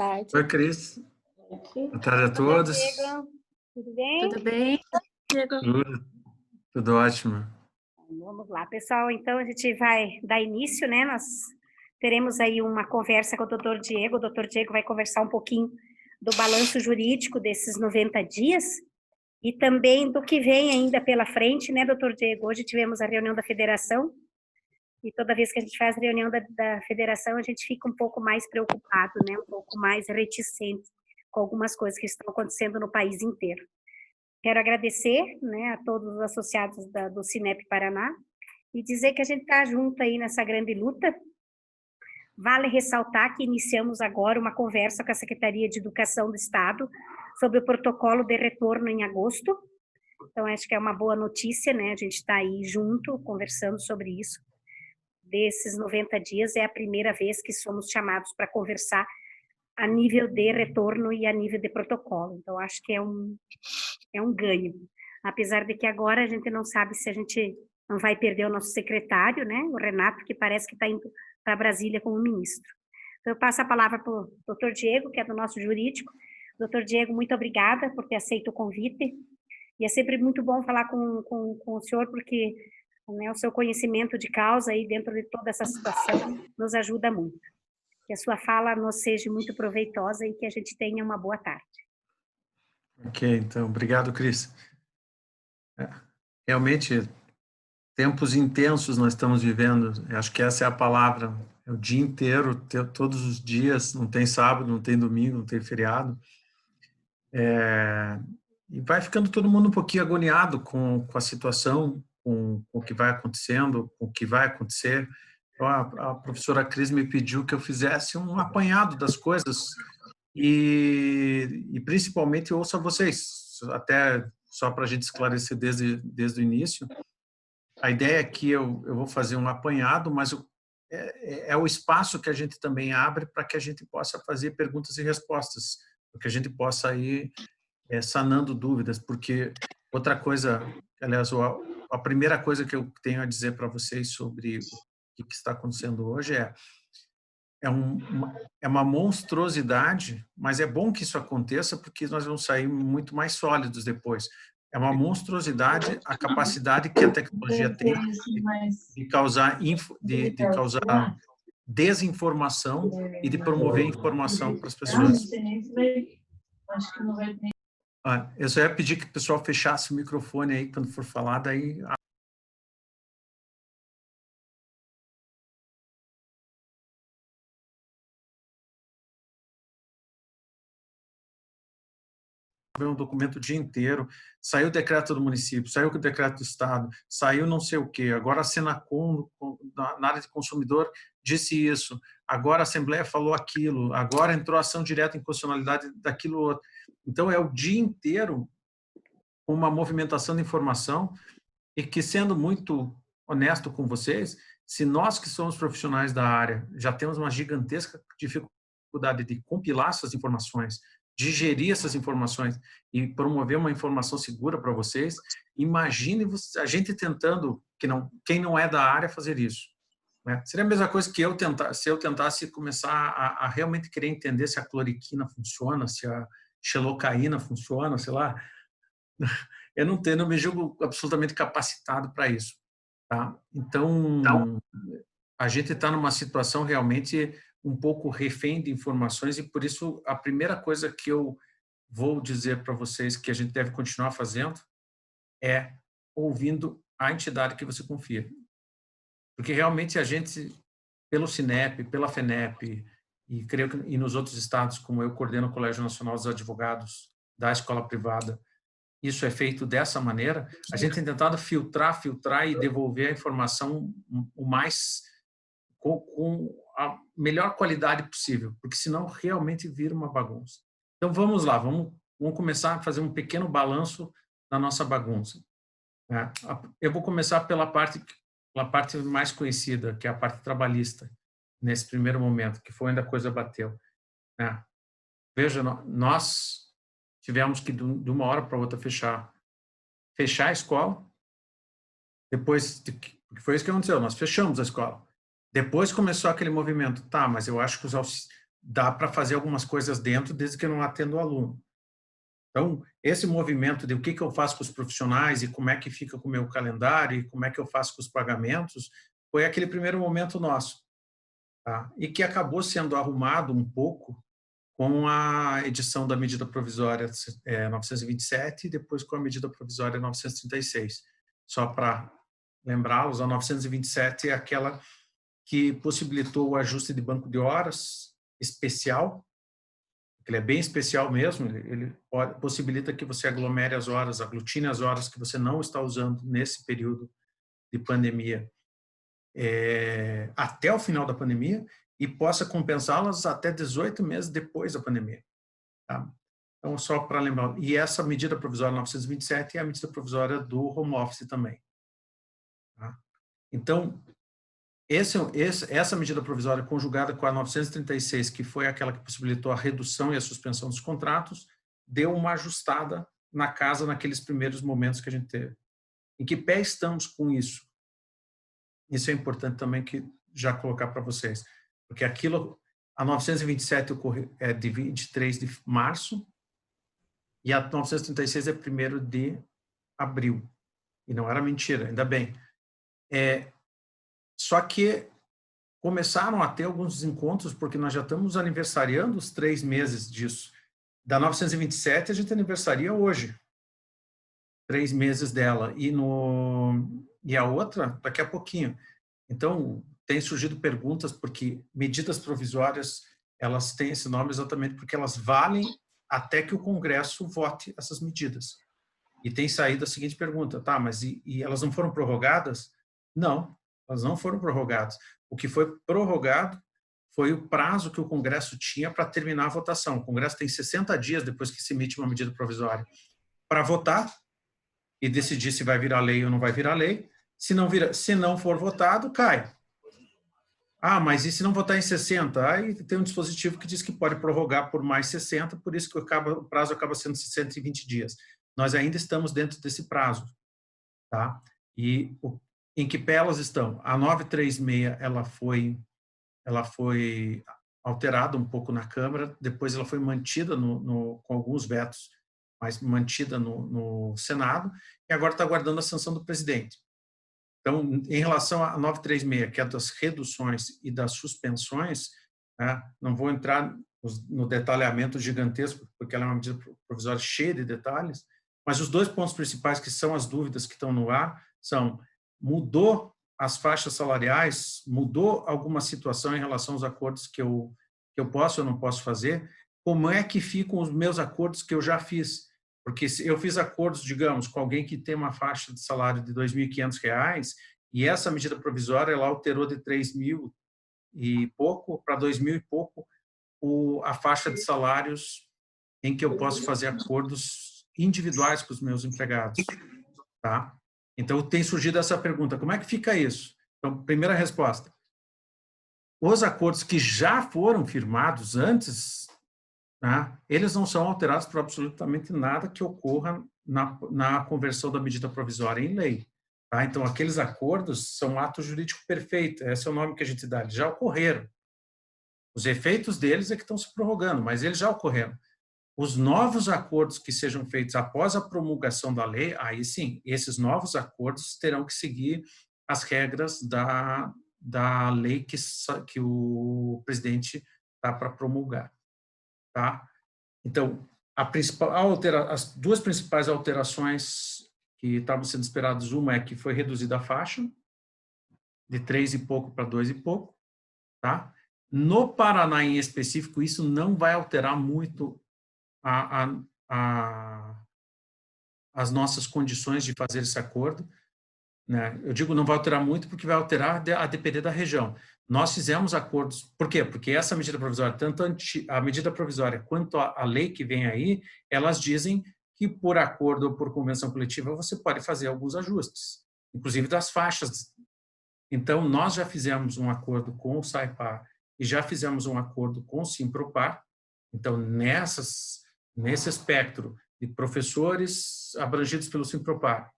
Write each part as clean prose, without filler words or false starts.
tarde. Oi, Cris. Boa tarde a Bom dia, todos. Diego. Tudo bem? Tudo bem, Diego? Tudo ótimo. Vamos lá, pessoal. Então, a gente vai dar início, né? Nós teremos aí uma conversa com o doutor Diego. O doutor Diego vai conversar um pouquinho do balanço jurídico desses 90 dias e também do que vem ainda pela frente, né, doutor Diego? Hoje tivemos a reunião da federação e toda vez que a gente faz a reunião da federação, a gente fica um pouco mais preocupado, né? Um pouco mais reticente com algumas coisas que estão acontecendo no país inteiro. Quero agradecer, né, a todos os associados do Cinep Paraná e dizer que a gente está junto aí nessa grande luta. Vale ressaltar que iniciamos agora uma conversa com a Secretaria de Educação do Estado sobre o protocolo de retorno em agosto. Então, acho que é uma boa notícia, né? A gente está aí junto, conversando sobre isso. Desses 90 dias, é a primeira vez que somos chamados para conversar a nível de retorno e a nível de protocolo. Então, acho que é um ganho. Apesar de que agora a gente não sabe se a gente não vai perder o nosso secretário, né, o Renato, que parece que está indo para Brasília como ministro. Então, eu passo a palavra para o doutor Diego, que é do nosso jurídico. Doutor Diego, muito obrigada por ter aceito o convite. E é sempre muito bom falar com o senhor, porque, né, o seu conhecimento de causa aí dentro de toda essa situação nos ajuda muito. Que a sua fala nos seja muito proveitosa e que a gente tenha uma boa tarde. Ok, então, obrigado, Cris. Realmente, tempos intensos nós estamos vivendo, eu acho que essa é a palavra, é o dia inteiro, todos os dias, não tem sábado, não tem domingo, não tem feriado. E vai ficando todo mundo um pouquinho agoniado com a situação, com o que vai acontecendo, com o que vai acontecer. Então, a professora Cris me pediu que eu fizesse um apanhado das coisas e principalmente ouça vocês, até só para a gente esclarecer desde o início. A ideia é que eu vou fazer um apanhado, mas é o espaço que a gente também abre para que a gente possa fazer perguntas e respostas, para que a gente possa ir sanando dúvidas, porque outra coisa, aliás, a primeira coisa que eu tenho a dizer para vocês sobre o que está acontecendo hoje é uma monstruosidade, mas é bom que isso aconteça porque nós vamos sair muito mais sólidos depois. É uma monstruosidade a capacidade que a tecnologia tem de causar desinformação e de promover informação para as pessoas. Eu só ia pedir que o pessoal fechasse o microfone aí quando for falar, daí um documento o dia inteiro, saiu o decreto do município, saiu o decreto do estado, saiu não sei o quê, agora a Senacom, na área de consumidor, disse isso, agora a Assembleia falou aquilo, agora entrou ação direta em constitucionalidade daquilo outro. Então, é o dia inteiro uma movimentação de informação e que, sendo muito honesto com vocês, se nós que somos profissionais da área já temos uma gigantesca dificuldade de compilar essas informações, digerir essas informações e promover uma informação segura para vocês, imagine a gente tentando, quem não é da área, fazer isso. Né? Seria a mesma coisa que se eu tentasse começar a realmente querer entender se a cloriquina funciona, se a xilocaína funciona, sei lá. Eu não me julgo absolutamente capacitado para isso. Tá? Então, a gente está numa situação realmente um pouco refém de informações e, por isso, a primeira coisa que eu vou dizer para vocês que a gente deve continuar fazendo é ouvindo a entidade que você confia. Porque, realmente, a gente, pelo Cinep, pela FENEP, e creio que e nos outros estados, como eu coordeno o Colégio Nacional dos Advogados da escola privada, isso é feito dessa maneira, a gente tem tentado filtrar e devolver a informação com a melhor qualidade possível, porque senão realmente vira uma bagunça. Então vamos lá, vamos começar a fazer um pequeno balanço da nossa bagunça. Eu vou começar pela parte mais conhecida, que é a parte trabalhista, nesse primeiro momento, que foi onde a coisa bateu. Veja, nós tivemos que, de uma hora para outra, fechar a escola. Depois, foi isso que aconteceu, nós fechamos a escola. Depois começou aquele movimento, tá, mas eu acho que dá para fazer algumas coisas dentro, desde que eu não atenda o aluno. Então, esse movimento de o que eu faço com os profissionais e como é que fica com o meu calendário e como é que eu faço com os pagamentos, foi aquele primeiro momento nosso, tá? E que acabou sendo arrumado um pouco com a edição da medida provisória 927 e depois com a medida provisória 936. Só para lembrá-los, a 927 é aquela que possibilitou o ajuste de banco de horas especial. Ele é bem especial mesmo, ele possibilita que você aglomere as horas, aglutine as horas que você não está usando nesse período de pandemia até o final da pandemia e possa compensá-las até 18 meses depois da pandemia. Tá? Então, só para lembrar, e essa medida provisória 927 é a medida provisória do home office também. Tá? Então, essa medida provisória conjugada com a 936, que foi aquela que possibilitou a redução e a suspensão dos contratos, deu uma ajustada na casa naqueles primeiros momentos que a gente teve. Em que pé estamos com isso? Isso é importante também que já colocar para vocês, porque a 927 é de 23 de março e a 936 é 1º de abril. E não era mentira, ainda bem. Só que começaram a ter alguns desencontros, porque nós já estamos aniversariando os 3 meses disso. Da 927, a gente aniversaria hoje, 3 meses dela, e a outra daqui a pouquinho. Então, tem surgido perguntas, porque medidas provisórias, elas têm esse nome exatamente porque elas valem até que o Congresso vote essas medidas. E tem saído a seguinte pergunta, tá, mas e elas não foram prorrogadas? Não, elas não foram prorrogadas. O que foi prorrogado foi o prazo que o Congresso tinha para terminar a votação. O Congresso tem 60 dias depois que se emite uma medida provisória para votar e decidir se vai virar lei ou não vai virar lei. Se não for votado, cai. Ah, mas e se não votar em 60? Aí tem um dispositivo que diz que pode prorrogar por mais 60, por isso que o prazo acaba sendo 120 dias. Nós ainda estamos dentro desse prazo, tá? E em que pé elas estão? A 936, ela foi alterada um pouco na Câmara, depois ela foi mantida com alguns vetos, mas mantida no Senado, e agora está aguardando a sanção do presidente. Então, em relação à 936, que é das reduções e das suspensões, né, não vou entrar no detalhamento gigantesco, porque ela é uma medida provisória cheia de detalhes, mas os 2 pontos principais, que são as dúvidas que estão no ar, são: mudou as faixas salariais, mudou alguma situação em relação aos acordos que eu posso ou não posso fazer? Como é que ficam os meus acordos que eu já fiz? Porque se eu fiz acordos, digamos, com alguém que tem uma faixa de salário de R$ 2.500 e essa medida provisória ela alterou de 3.000 e pouco para 2.000 e pouco a faixa de salários em que eu posso fazer acordos individuais com os meus empregados, tá? Então, tem surgido essa pergunta, como é que fica isso? Então, primeira resposta, os acordos que já foram firmados antes, né, eles não são alterados por absolutamente nada que ocorra na conversão da medida provisória em lei. Tá? Então, aqueles acordos são ato jurídico perfeito, esse é o nome que a gente dá, eles já ocorreram. Os efeitos deles é que estão se prorrogando, mas eles já ocorreram. Os novos acordos que sejam feitos após a promulgação da lei, aí sim, esses novos acordos terão que seguir as regras da lei que o presidente está para promulgar. Tá? Então, as 2 principais alterações que estavam sendo esperadas, uma é que foi reduzida a faixa, de 3 e pouco para 2 e pouco. Tá? No Paraná, em específico, isso não vai alterar muito as nossas condições de fazer esse acordo, né? Eu digo não vai alterar muito porque vai alterar a depender da região. Nós fizemos acordos, por quê? Porque essa medida provisória, tanto a medida provisória quanto a lei que vem aí, elas dizem que por acordo ou por convenção coletiva você pode fazer alguns ajustes, inclusive das faixas. Então, nós já fizemos um acordo com o SAIPAR e já fizemos um acordo com o Simpropar. Então, nesse espectro de professores abrangidos pelo Simpropar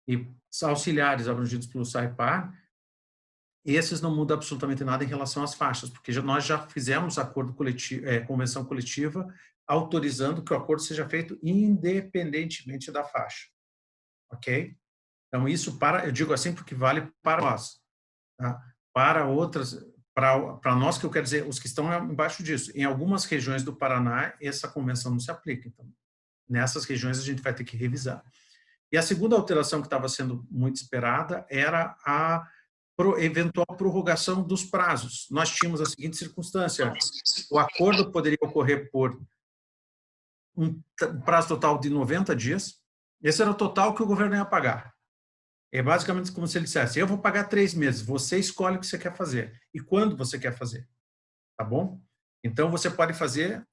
e auxiliares abrangidos pelo SAIPAR, esses não mudam absolutamente nada em relação às faixas, porque nós já fizemos acordo coletivo, convenção coletiva, autorizando que o acordo seja feito independentemente da faixa, ok? Então, isso eu digo assim porque vale para nós, tá? Para outras, para nós, que eu quero dizer, os que estão embaixo disso. Em algumas regiões do Paraná, essa convenção não se aplica. Então, nessas regiões, a gente vai ter que revisar. E a segunda alteração que estava sendo muito esperada era a eventual prorrogação dos prazos. Nós tínhamos a seguinte circunstância: o acordo poderia ocorrer por um prazo total de 90 dias. Esse era o total que o governo ia pagar. É basicamente como se ele dissesse: eu vou pagar 3 meses, você escolhe o que você quer fazer e quando você quer fazer, tá bom? Então, você pode fazer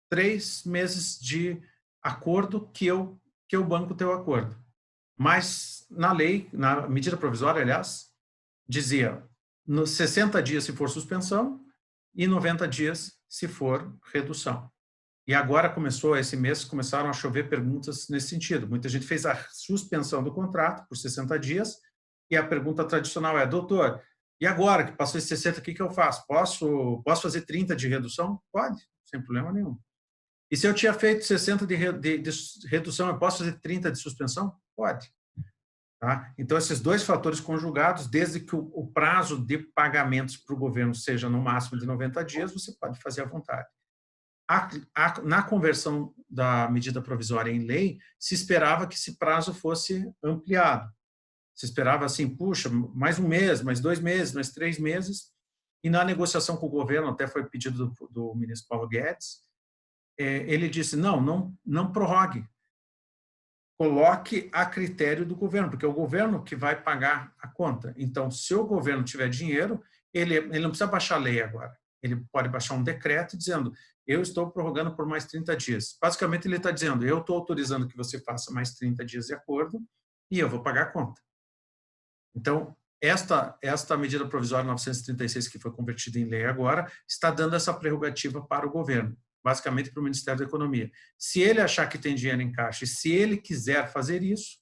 3 meses de acordo que eu banco o teu acordo. Mas, na lei, na medida provisória, aliás, dizia nos 60 dias se for suspensão e 90 dias se for redução. E agora esse mês, começaram a chover perguntas nesse sentido. Muita gente fez a suspensão do contrato por 60 dias, e a pergunta tradicional é: doutor, e agora que passou esses 60, o que eu faço? Posso fazer 30 de redução? Pode, sem problema nenhum. E se eu tinha feito 60 de redução, eu posso fazer 30 de suspensão? Pode. Tá? Então, esses dois fatores conjugados, desde que o prazo de pagamentos para o governo seja no máximo de 90 dias, você pode fazer à vontade. Na conversão da medida provisória em lei, se esperava que esse prazo fosse ampliado. Se esperava assim: puxa, mais um mês, mais 2 meses, mais 3 meses. E na negociação com o governo, até foi pedido do ministro Paulo Guedes, ele disse: não prorrogue. Coloque a critério do governo, porque é o governo que vai pagar a conta. Então, se o governo tiver dinheiro, ele não precisa baixar a lei agora. Ele pode baixar um decreto dizendo: eu estou prorrogando por mais 30 dias. Basicamente, ele está dizendo: eu estou autorizando que você faça mais 30 dias de acordo e eu vou pagar a conta. Então, esta medida provisória 936, que foi convertida em lei agora, está dando essa prerrogativa para o governo, basicamente para o Ministério da Economia. Se ele achar que tem dinheiro em caixa e se ele quiser fazer isso,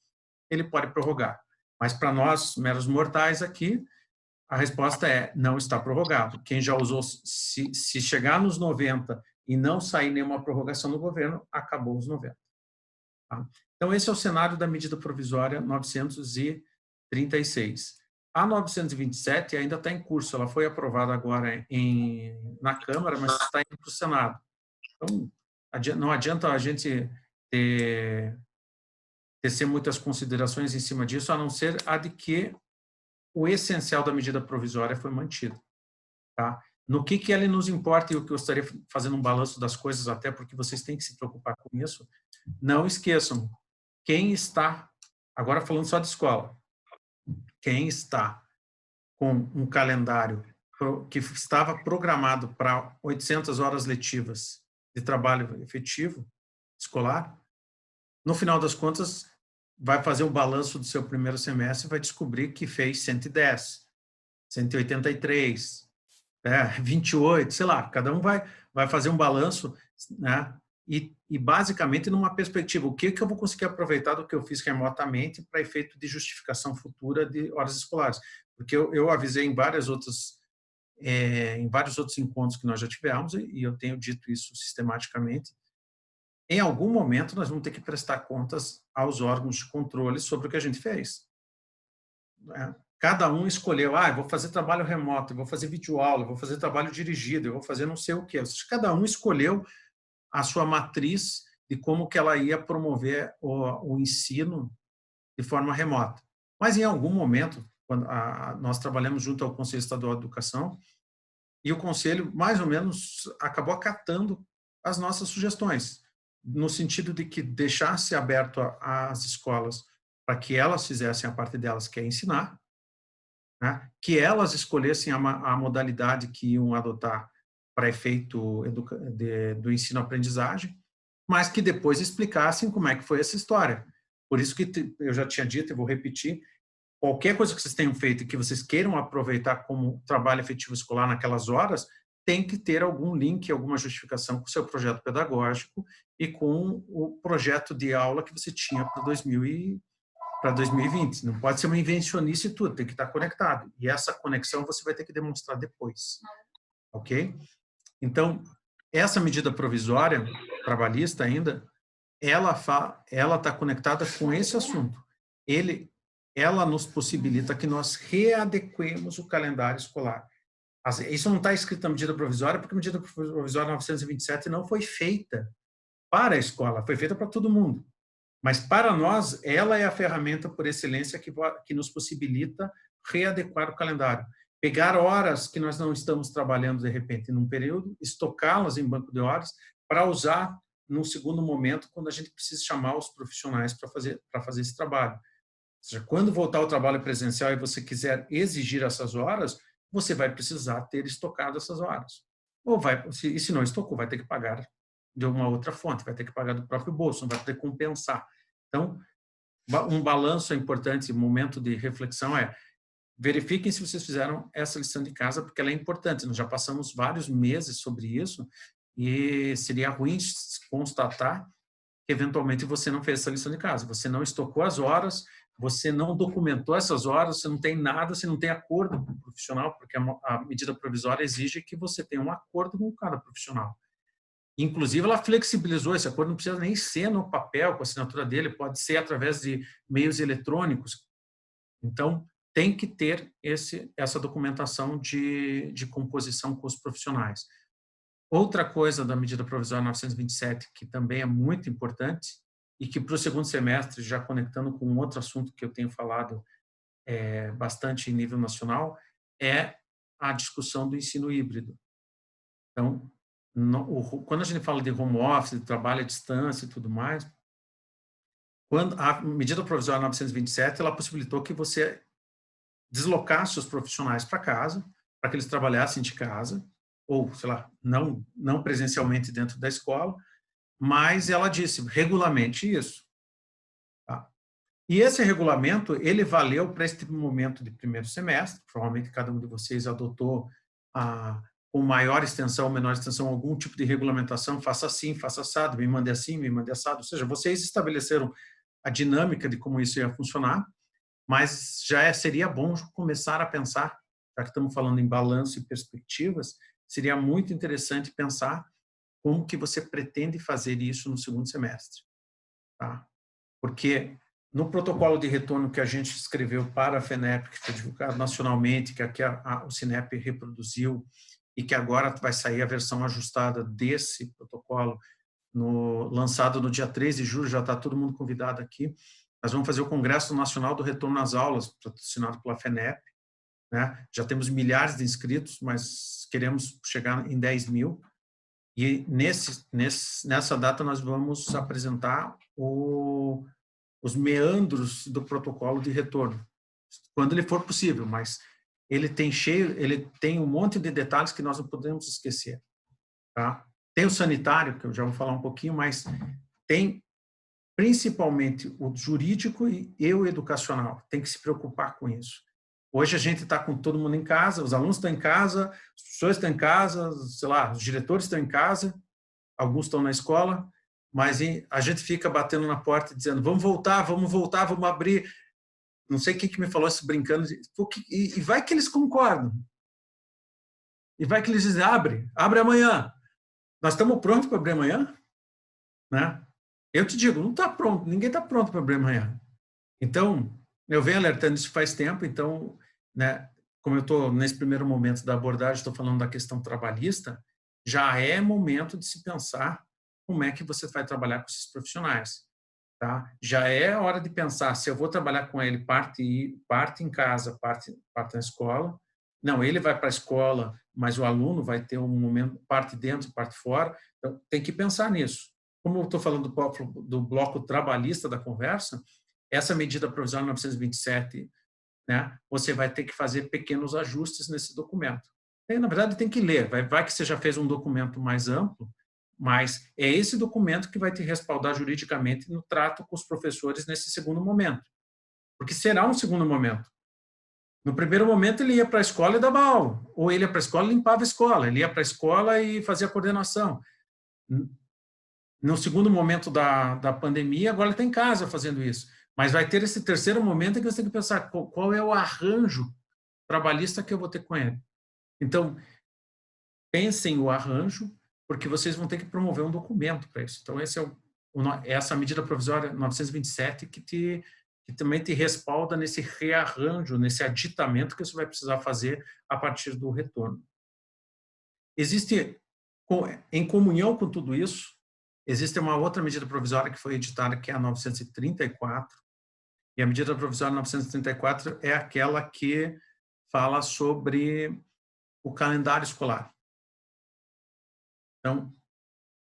ele pode prorrogar. Mas para nós, meros mortais aqui, a resposta é: não está prorrogado. Quem já usou, se chegar nos 90 e não sair nenhuma prorrogação do governo, acabou os 90. Tá? Então, esse é o cenário da medida provisória 936. A 927 ainda está em curso, ela foi aprovada agora na Câmara, mas está indo para o Senado. Então, não adianta a gente tecer muitas considerações em cima disso, a não ser a de que o essencial da medida provisória foi mantido. Tá? No que ele nos importa, e o que eu gostaria fazendo um balanço das coisas, até porque vocês têm que se preocupar com isso, não esqueçam, quem está, agora falando só de escola, quem está com um calendário que estava programado para 800 horas letivas de trabalho efetivo escolar, no final das contas, vai fazer o balanço do seu primeiro semestre e vai descobrir que fez 110, 183, 28, sei lá, cada um vai fazer um balanço, né? E basicamente numa perspectiva: o que eu vou conseguir aproveitar do que eu fiz remotamente para efeito de justificação futura de horas escolares. Porque eu avisei em vários outros encontros que nós já tivemos, e eu tenho dito isso sistematicamente: em algum momento nós vamos ter que prestar contas aos órgãos de controle sobre o que a gente fez. Cada um escolheu: eu vou fazer trabalho remoto, eu vou fazer videoaula, eu vou fazer trabalho dirigido, eu vou fazer não sei o quê. Cada um escolheu a sua matriz de como que ela ia promover o ensino de forma remota. Mas, em algum momento, quando nós trabalhamos junto ao Conselho Estadual de Educação, e o Conselho, mais ou menos, acabou acatando as nossas sugestões, no sentido de que deixasse aberto às escolas para que elas fizessem a parte delas, que é ensinar, né? Que elas escolhessem a modalidade que iam adotar para efeito do ensino-aprendizagem, mas que depois explicassem como é que foi essa história. Por isso que eu já tinha dito, e vou repetir: qualquer coisa que vocês tenham feito e que vocês queiram aproveitar como trabalho efetivo escolar naquelas horas, tem que ter algum link, alguma justificação com o seu projeto pedagógico e com o projeto de aula que você tinha para para 2020. Não pode ser uma invencionice e tudo, tem que estar conectado. E essa conexão você vai ter que demonstrar depois. Ok? Então, essa medida provisória, trabalhista ainda, ela está conectada com esse assunto. Ela nos possibilita que nós readequemos o calendário escolar. Isso não está escrito na medida provisória, porque a medida provisória 927 não foi feita para a escola, foi feita para todo mundo. Mas, para nós, ela é a ferramenta por excelência que nos possibilita readequar o calendário. Pegar horas que nós não estamos trabalhando, de repente, num período, estocá-las em banco de horas para usar num segundo momento, quando a gente precisa chamar os profissionais para fazer esse trabalho. Ou seja, quando voltar ao trabalho presencial e você quiser exigir essas horas, você vai precisar ter estocado essas horas. E se não estocou, vai ter que pagar de uma outra fonte, vai ter que pagar do próprio bolso, não vai poder compensar. Então, um balanço é importante, um momento de reflexão verifiquem se vocês fizeram essa lição de casa, porque ela é importante. Nós já passamos vários meses sobre isso e seria ruim constatar que, eventualmente, você não fez essa lição de casa. Você não estocou as horas, você não documentou essas horas, você não tem nada, você não tem acordo com o profissional, porque a medida provisória exige que você tenha um acordo com cada profissional. Inclusive, ela flexibilizou esse acordo, não precisa nem ser no papel, com a assinatura dele, pode ser através de meios eletrônicos. Então, tem que ter essa documentação de composição com os profissionais. Outra coisa da medida provisória 927, que também é muito importante, e que para o segundo semestre, já conectando com um outro assunto que eu tenho falado bastante em nível nacional, é a discussão do ensino híbrido. Então, quando a gente fala de home office, de trabalho à distância e tudo mais, quando a medida provisória 927, ela possibilitou que você deslocasse os profissionais para casa, para que eles trabalhassem de casa, ou, sei lá, não presencialmente dentro da escola, mas ela disse, regulamente isso. Tá? E esse regulamento, ele valeu para este momento de primeiro semestre, provavelmente cada um de vocês adotou com maior extensão, menor extensão, algum tipo de regulamentação, faça assim, faça assado, me mande assim, me mande assado. Ou seja, vocês estabeleceram a dinâmica de como isso ia funcionar, mas já seria bom começar a pensar, já que estamos falando em balanço e perspectivas, seria muito interessante pensar como que você pretende fazer isso no segundo semestre. Tá? Porque no protocolo de retorno que a gente escreveu para a FENEP, que foi divulgado nacionalmente, que aqui o SINEP reproduziu, e que agora vai sair a versão ajustada desse protocolo, lançado no dia 3 de julho, já está todo mundo convidado aqui. Nós vamos fazer o Congresso Nacional do Retorno às Aulas, patrocinado pela FENEP. Né? Já temos milhares de inscritos, mas queremos chegar em 10 mil. E nessa data nós vamos apresentar os meandros do protocolo de retorno, quando ele for possível, mas ele tem um monte de detalhes que nós não podemos esquecer. Tá? Tem o sanitário, que eu já vou falar um pouquinho, mas tem principalmente o jurídico e o educacional. Tem que se preocupar com isso. Hoje a gente está com todo mundo em casa, os alunos estão em casa, os professores estão em casa, sei lá, os diretores estão em casa, alguns estão na escola, mas a gente fica batendo na porta e dizendo, vamos voltar, vamos abrir. Não sei quem que me falou isso brincando, e vai que eles concordam. E vai que eles dizem, abre amanhã. Nós estamos prontos para abrir amanhã? Né? Eu te digo, não está pronto, ninguém está pronto para abrir amanhã. Então, eu venho alertando isso faz tempo, então, né, como eu estou nesse primeiro momento da abordagem, estou falando da questão trabalhista, já é momento de se pensar como é que você vai trabalhar com esses profissionais. Tá? Já é hora de pensar se eu vou trabalhar com ele parte em casa, parte na escola. Não, ele vai para a escola, mas o aluno vai ter um momento, parte dentro, parte fora. Então, tem que pensar nisso. Como eu estou falando do bloco trabalhista da conversa, essa medida provisória 927, né, você vai ter que fazer pequenos ajustes nesse documento. E, na verdade, tem que ler. Vai que você já fez um documento mais amplo, mas é esse documento que vai te respaldar juridicamente no trato com os professores nesse segundo momento. Porque será um segundo momento. No primeiro momento, ele ia para a escola e dava aula. Ou ele ia para a escola e limpava a escola. Ele ia para a escola e fazia a coordenação. No segundo momento da pandemia, agora ele está em casa fazendo isso. Mas vai ter esse terceiro momento em que você tem que pensar qual é o arranjo trabalhista que eu vou ter com ele. Então, pensem o arranjo, porque vocês vão ter que promover um documento para isso. Então, essa medida provisória 927 que também te respalda nesse rearranjo, nesse aditamento que você vai precisar fazer a partir do retorno. Existe, em comunhão com tudo isso, existe uma outra medida provisória que foi editada, que é a 934, e a medida provisória 934 é aquela que fala sobre o calendário escolar. Então,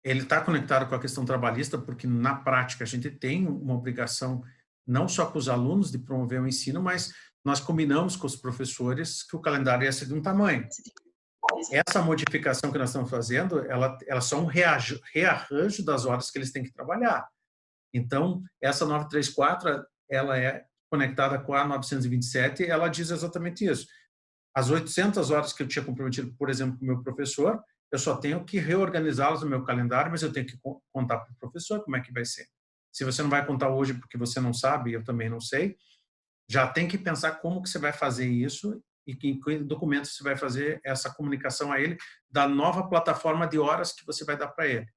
ele está conectado com a questão trabalhista, porque, na prática, a gente tem uma obrigação, não só com os alunos, de promover o ensino, mas nós combinamos com os professores que o calendário ia ser de um tamanho. Essa modificação que nós estamos fazendo, ela é só um rearranjo das horas que eles têm que trabalhar. Então, essa 934, ela é conectada com a 927, ela diz exatamente isso. As 800 horas que eu tinha comprometido, por exemplo, com o meu professor, eu só tenho que reorganizá-las no meu calendário, mas eu tenho que contar para o professor como é que vai ser. Se você não vai contar hoje porque você não sabe, eu também não sei, já tem que pensar como que você vai fazer isso e em que documento você vai fazer essa comunicação a ele da nova plataforma de horas que você vai dar para ele.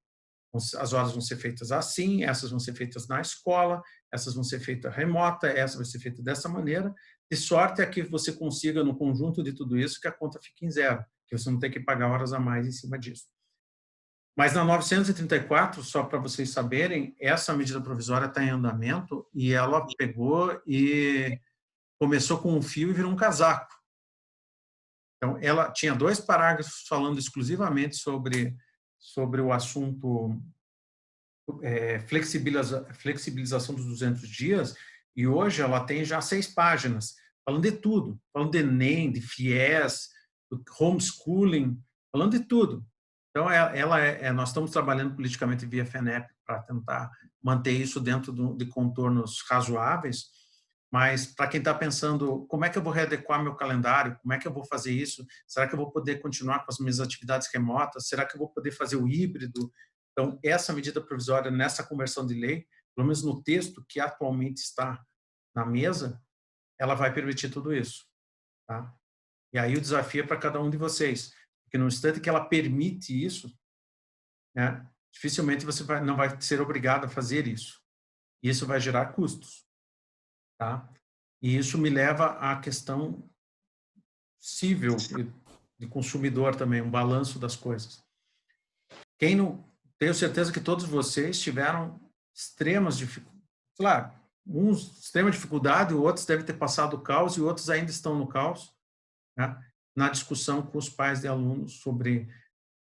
As horas vão ser feitas assim, essas vão ser feitas na escola, essas vão ser feitas remota, essa vai ser feita dessa maneira. De sorte é que você consiga, no conjunto de tudo isso, que a conta fique em zero, que você não tem que pagar horas a mais em cima disso. Mas na 934, só para vocês saberem, essa medida provisória está em andamento e ela pegou e começou com um fio e virou um casaco. Então, ela tinha 2 parágrafos falando exclusivamente sobre o assunto flexibilização dos 200 dias, e hoje ela tem já 6 páginas, falando de tudo, falando de Enem, de FIES, do homeschooling, falando de tudo. Então, nós estamos trabalhando politicamente via FENEP para tentar manter isso dentro de contornos razoáveis, mas para quem está pensando, como é que eu vou readequar meu calendário? Como é que eu vou fazer isso? Será que eu vou poder continuar com as minhas atividades remotas? Será que eu vou poder fazer o híbrido? Então, essa medida provisória, nessa conversão de lei, pelo menos no texto que atualmente está na mesa, ela vai permitir tudo isso. Tá? E aí o desafio é para cada um de vocês. Porque no instante que ela permite isso, né, dificilmente você não vai ser obrigado a fazer isso. E isso vai gerar custos. Tá? E isso me leva à questão cível de consumidor também, um balanço das coisas. Quem não... Tenho certeza que todos vocês tiveram extremas dificuldades. Claro, uns extrema dificuldade, outros devem ter passado o caos e outros ainda estão no caos, né? Na discussão com os pais de alunos sobre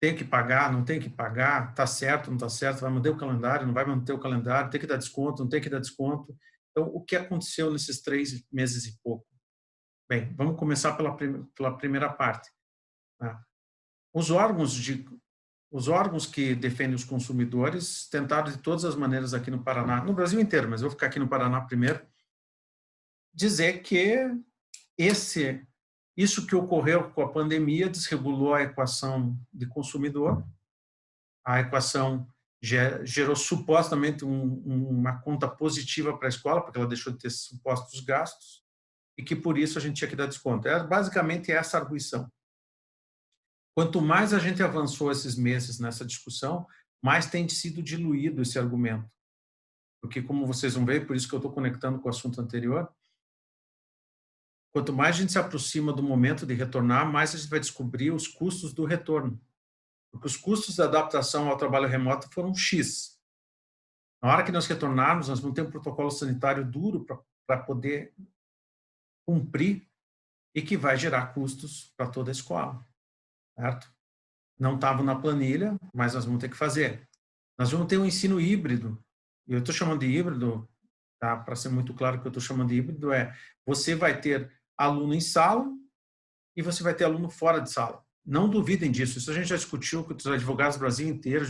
tem que pagar, não tem que pagar, está certo, não está certo, vai manter o calendário, não vai manter o calendário, tem que dar desconto, não tem que dar desconto. Então, o que aconteceu nesses 3 meses e pouco? Bem, vamos começar pela primeira parte. Tá? Os órgãos que defendem os consumidores tentaram de todas as maneiras aqui no Paraná, no Brasil inteiro, mas eu vou ficar aqui no Paraná primeiro, dizer que isso que ocorreu com a pandemia desregulou a equação de consumidor, a equação gerou supostamente uma conta positiva para a escola, porque ela deixou de ter supostos gastos, e que por isso a gente tinha que dar desconto. Basicamente essa arguição. Quanto mais a gente avançou esses meses nessa discussão, mais tem sido diluído esse argumento. Porque, como vocês vão ver, por isso que eu estou conectando com o assunto anterior, quanto mais a gente se aproxima do momento de retornar, mais a gente vai descobrir os custos do retorno. Porque os custos da adaptação ao trabalho remoto foram X. Na hora que nós retornarmos, nós vamos ter um protocolo sanitário duro para poder cumprir e que vai gerar custos para toda a escola. Certo? Não estavam na planilha, mas nós vamos ter que fazer. Nós vamos ter um ensino híbrido. E eu estou chamando de híbrido, tá? Para ser muito claro que eu estou chamando de híbrido, você vai ter aluno em sala e você vai ter aluno fora de sala. Não duvidem disso. Isso a gente já discutiu com os advogados do Brasil inteiro.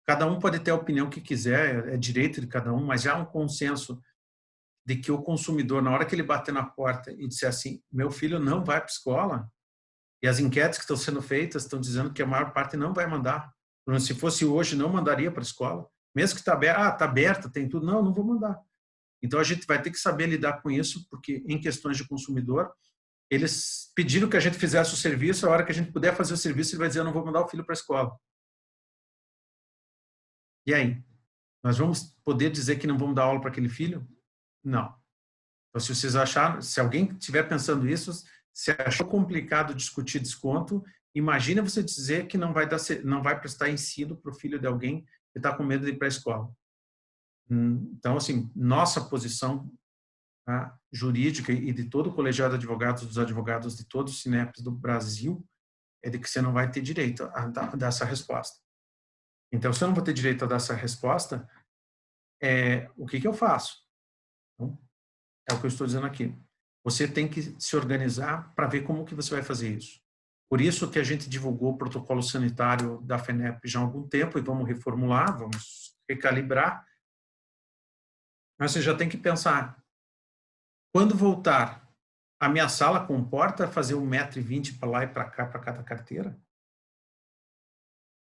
Cada um pode ter a opinião que quiser, é direito de cada um, mas já há um consenso de que o consumidor, na hora que ele bater na porta e disser assim, meu filho não vai para a escola, e as enquetes que estão sendo feitas estão dizendo que a maior parte não vai mandar. Se fosse hoje, não mandaria para a escola. Mesmo que está aberta, tá aberta, tem tudo. Não, não vou mandar. Então, a gente vai ter que saber lidar com isso, porque em questões de consumidor, eles pediram que a gente fizesse o serviço, a hora que a gente puder fazer o serviço, ele vai dizer, eu não vou mandar o filho para a escola. E aí? Nós vamos poder dizer que não vamos dar aula para aquele filho? Não. Então, se vocês acharam, se alguém estiver pensando isso, se achou complicado discutir desconto, imagina você dizer que não vai prestar ensino para o filho de alguém que está com medo de ir para a escola. Então, assim, nossa posição, tá, jurídica e de todo o colegiado de advogados, dos advogados de todos os CINEPs do Brasil, é de que você não vai ter direito a dar essa resposta. Então, se eu não vou ter direito a dar essa resposta, o que eu faço? Então, é o que eu estou dizendo aqui. Você tem que se organizar para ver como que você vai fazer isso. Por isso que a gente divulgou o protocolo sanitário da FENEP já há algum tempo e vamos reformular, vamos recalibrar. Mas você já tem que pensar, quando voltar, a minha sala comporta fazer 1,20 m para lá e para cá, para cada carteira?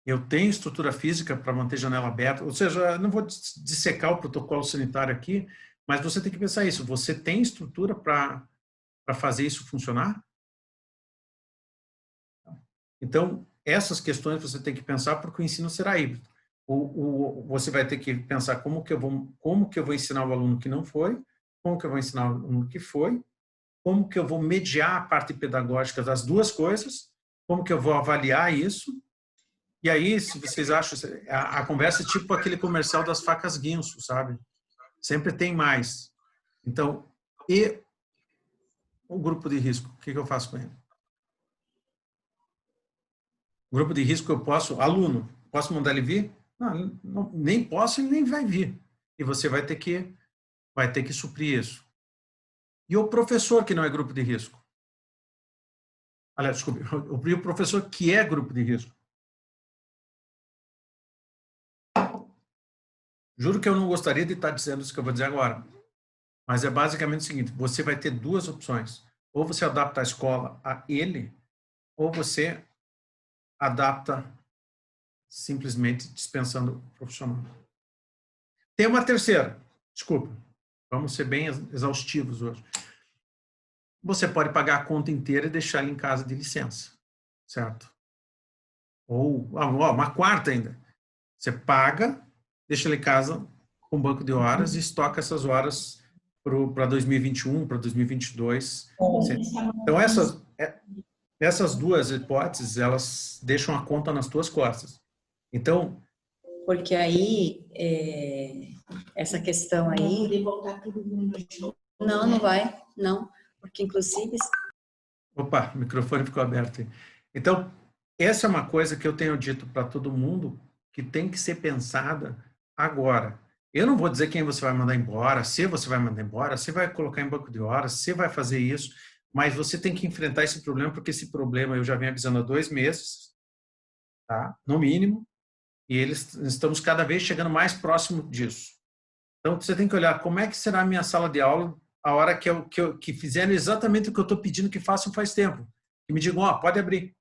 Eu tenho estrutura física para manter janela aberta? Ou seja, não vou dissecar o protocolo sanitário aqui, mas você tem que pensar isso. Você tem estrutura para fazer isso funcionar? Então, essas questões você tem que pensar porque o ensino será híbrido. Você vai ter que pensar como que eu vou ensinar o aluno que não foi, como que eu vou ensinar o aluno que foi, como que eu vou mediar a parte pedagógica das duas coisas, como que eu vou avaliar isso. E aí, se vocês acham, a conversa é tipo aquele comercial das facas guinso, sabe? Sempre tem mais. Então, e o grupo de risco, o que eu faço com ele? O grupo de risco eu posso, aluno, posso mandar ele vir? Não, nem posso e nem vai vir. E você vai ter que suprir isso. E o professor que não é grupo de risco? Aliás, desculpe, o professor que é grupo de risco? Juro que eu não gostaria de estar dizendo isso que eu vou dizer agora. Mas é basicamente o seguinte, você vai ter duas opções. Ou você adapta a escola a ele, ou você adapta simplesmente dispensando o profissional. Tem uma terceira, desculpa, vamos ser bem exaustivos hoje. Você pode pagar a conta inteira e deixar ele em casa de licença, certo? Ou uma quarta ainda. Você paga, deixa ele em casa com banco de horas e estoca essas horas para 2021, para 2022. Então, essas duas hipóteses, elas deixam a conta nas tuas costas. Então... Porque aí, essa questão aí... Não, não vai, não. Porque, inclusive... Opa, o microfone ficou aberto. Então, essa é uma coisa que eu tenho dito para todo mundo que tem que ser pensada agora. Eu não vou dizer quem você vai mandar embora, se você vai mandar embora, se vai colocar em banco de horas, se vai fazer isso, mas você tem que enfrentar esse problema, porque esse problema eu já venho avisando há 2 meses, tá? No mínimo, e estamos cada vez chegando mais próximo disso. Então, você tem que olhar como é que será a minha sala de aula a hora que fizerem exatamente o que eu estou pedindo que façam faz tempo. Que me digam, pode abrir.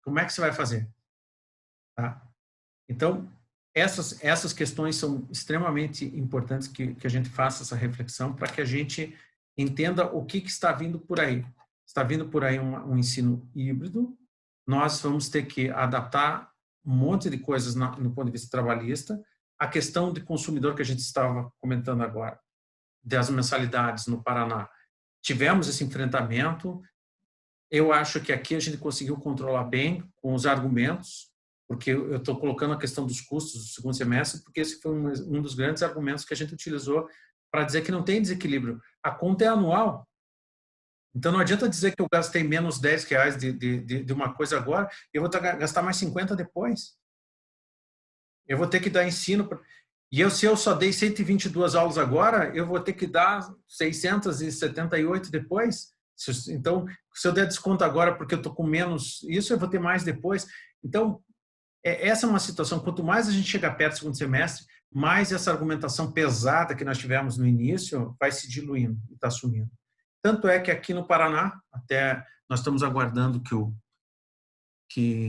Como é que você vai fazer? Tá? Então, essas questões são extremamente importantes que a gente faça essa reflexão para que a gente entenda o que está vindo por aí. Está vindo por aí um ensino híbrido, nós vamos ter que adaptar um monte de coisas no ponto de vista trabalhista, a questão de consumidor que a gente estava comentando agora, das mensalidades no Paraná. Tivemos esse enfrentamento, eu acho que aqui a gente conseguiu controlar bem com os argumentos, porque eu estou colocando a questão dos custos do segundo semestre, porque esse foi um dos grandes argumentos que a gente utilizou para dizer que não tem desequilíbrio. A conta é anual. Então, não adianta dizer que eu gastei menos R$10 de uma coisa agora, eu vou gastar mais 50 depois. Eu vou ter que dar ensino. E se eu só dei 122 aulas agora, eu vou ter que dar 678 depois. Então, se eu der desconto agora porque eu estou com menos isso, eu vou ter mais depois. Então, essa é uma situação, quanto mais a gente chega perto do segundo semestre, mais essa argumentação pesada que nós tivemos no início vai se diluindo e está sumindo. Tanto é que aqui no Paraná, até nós estamos aguardando que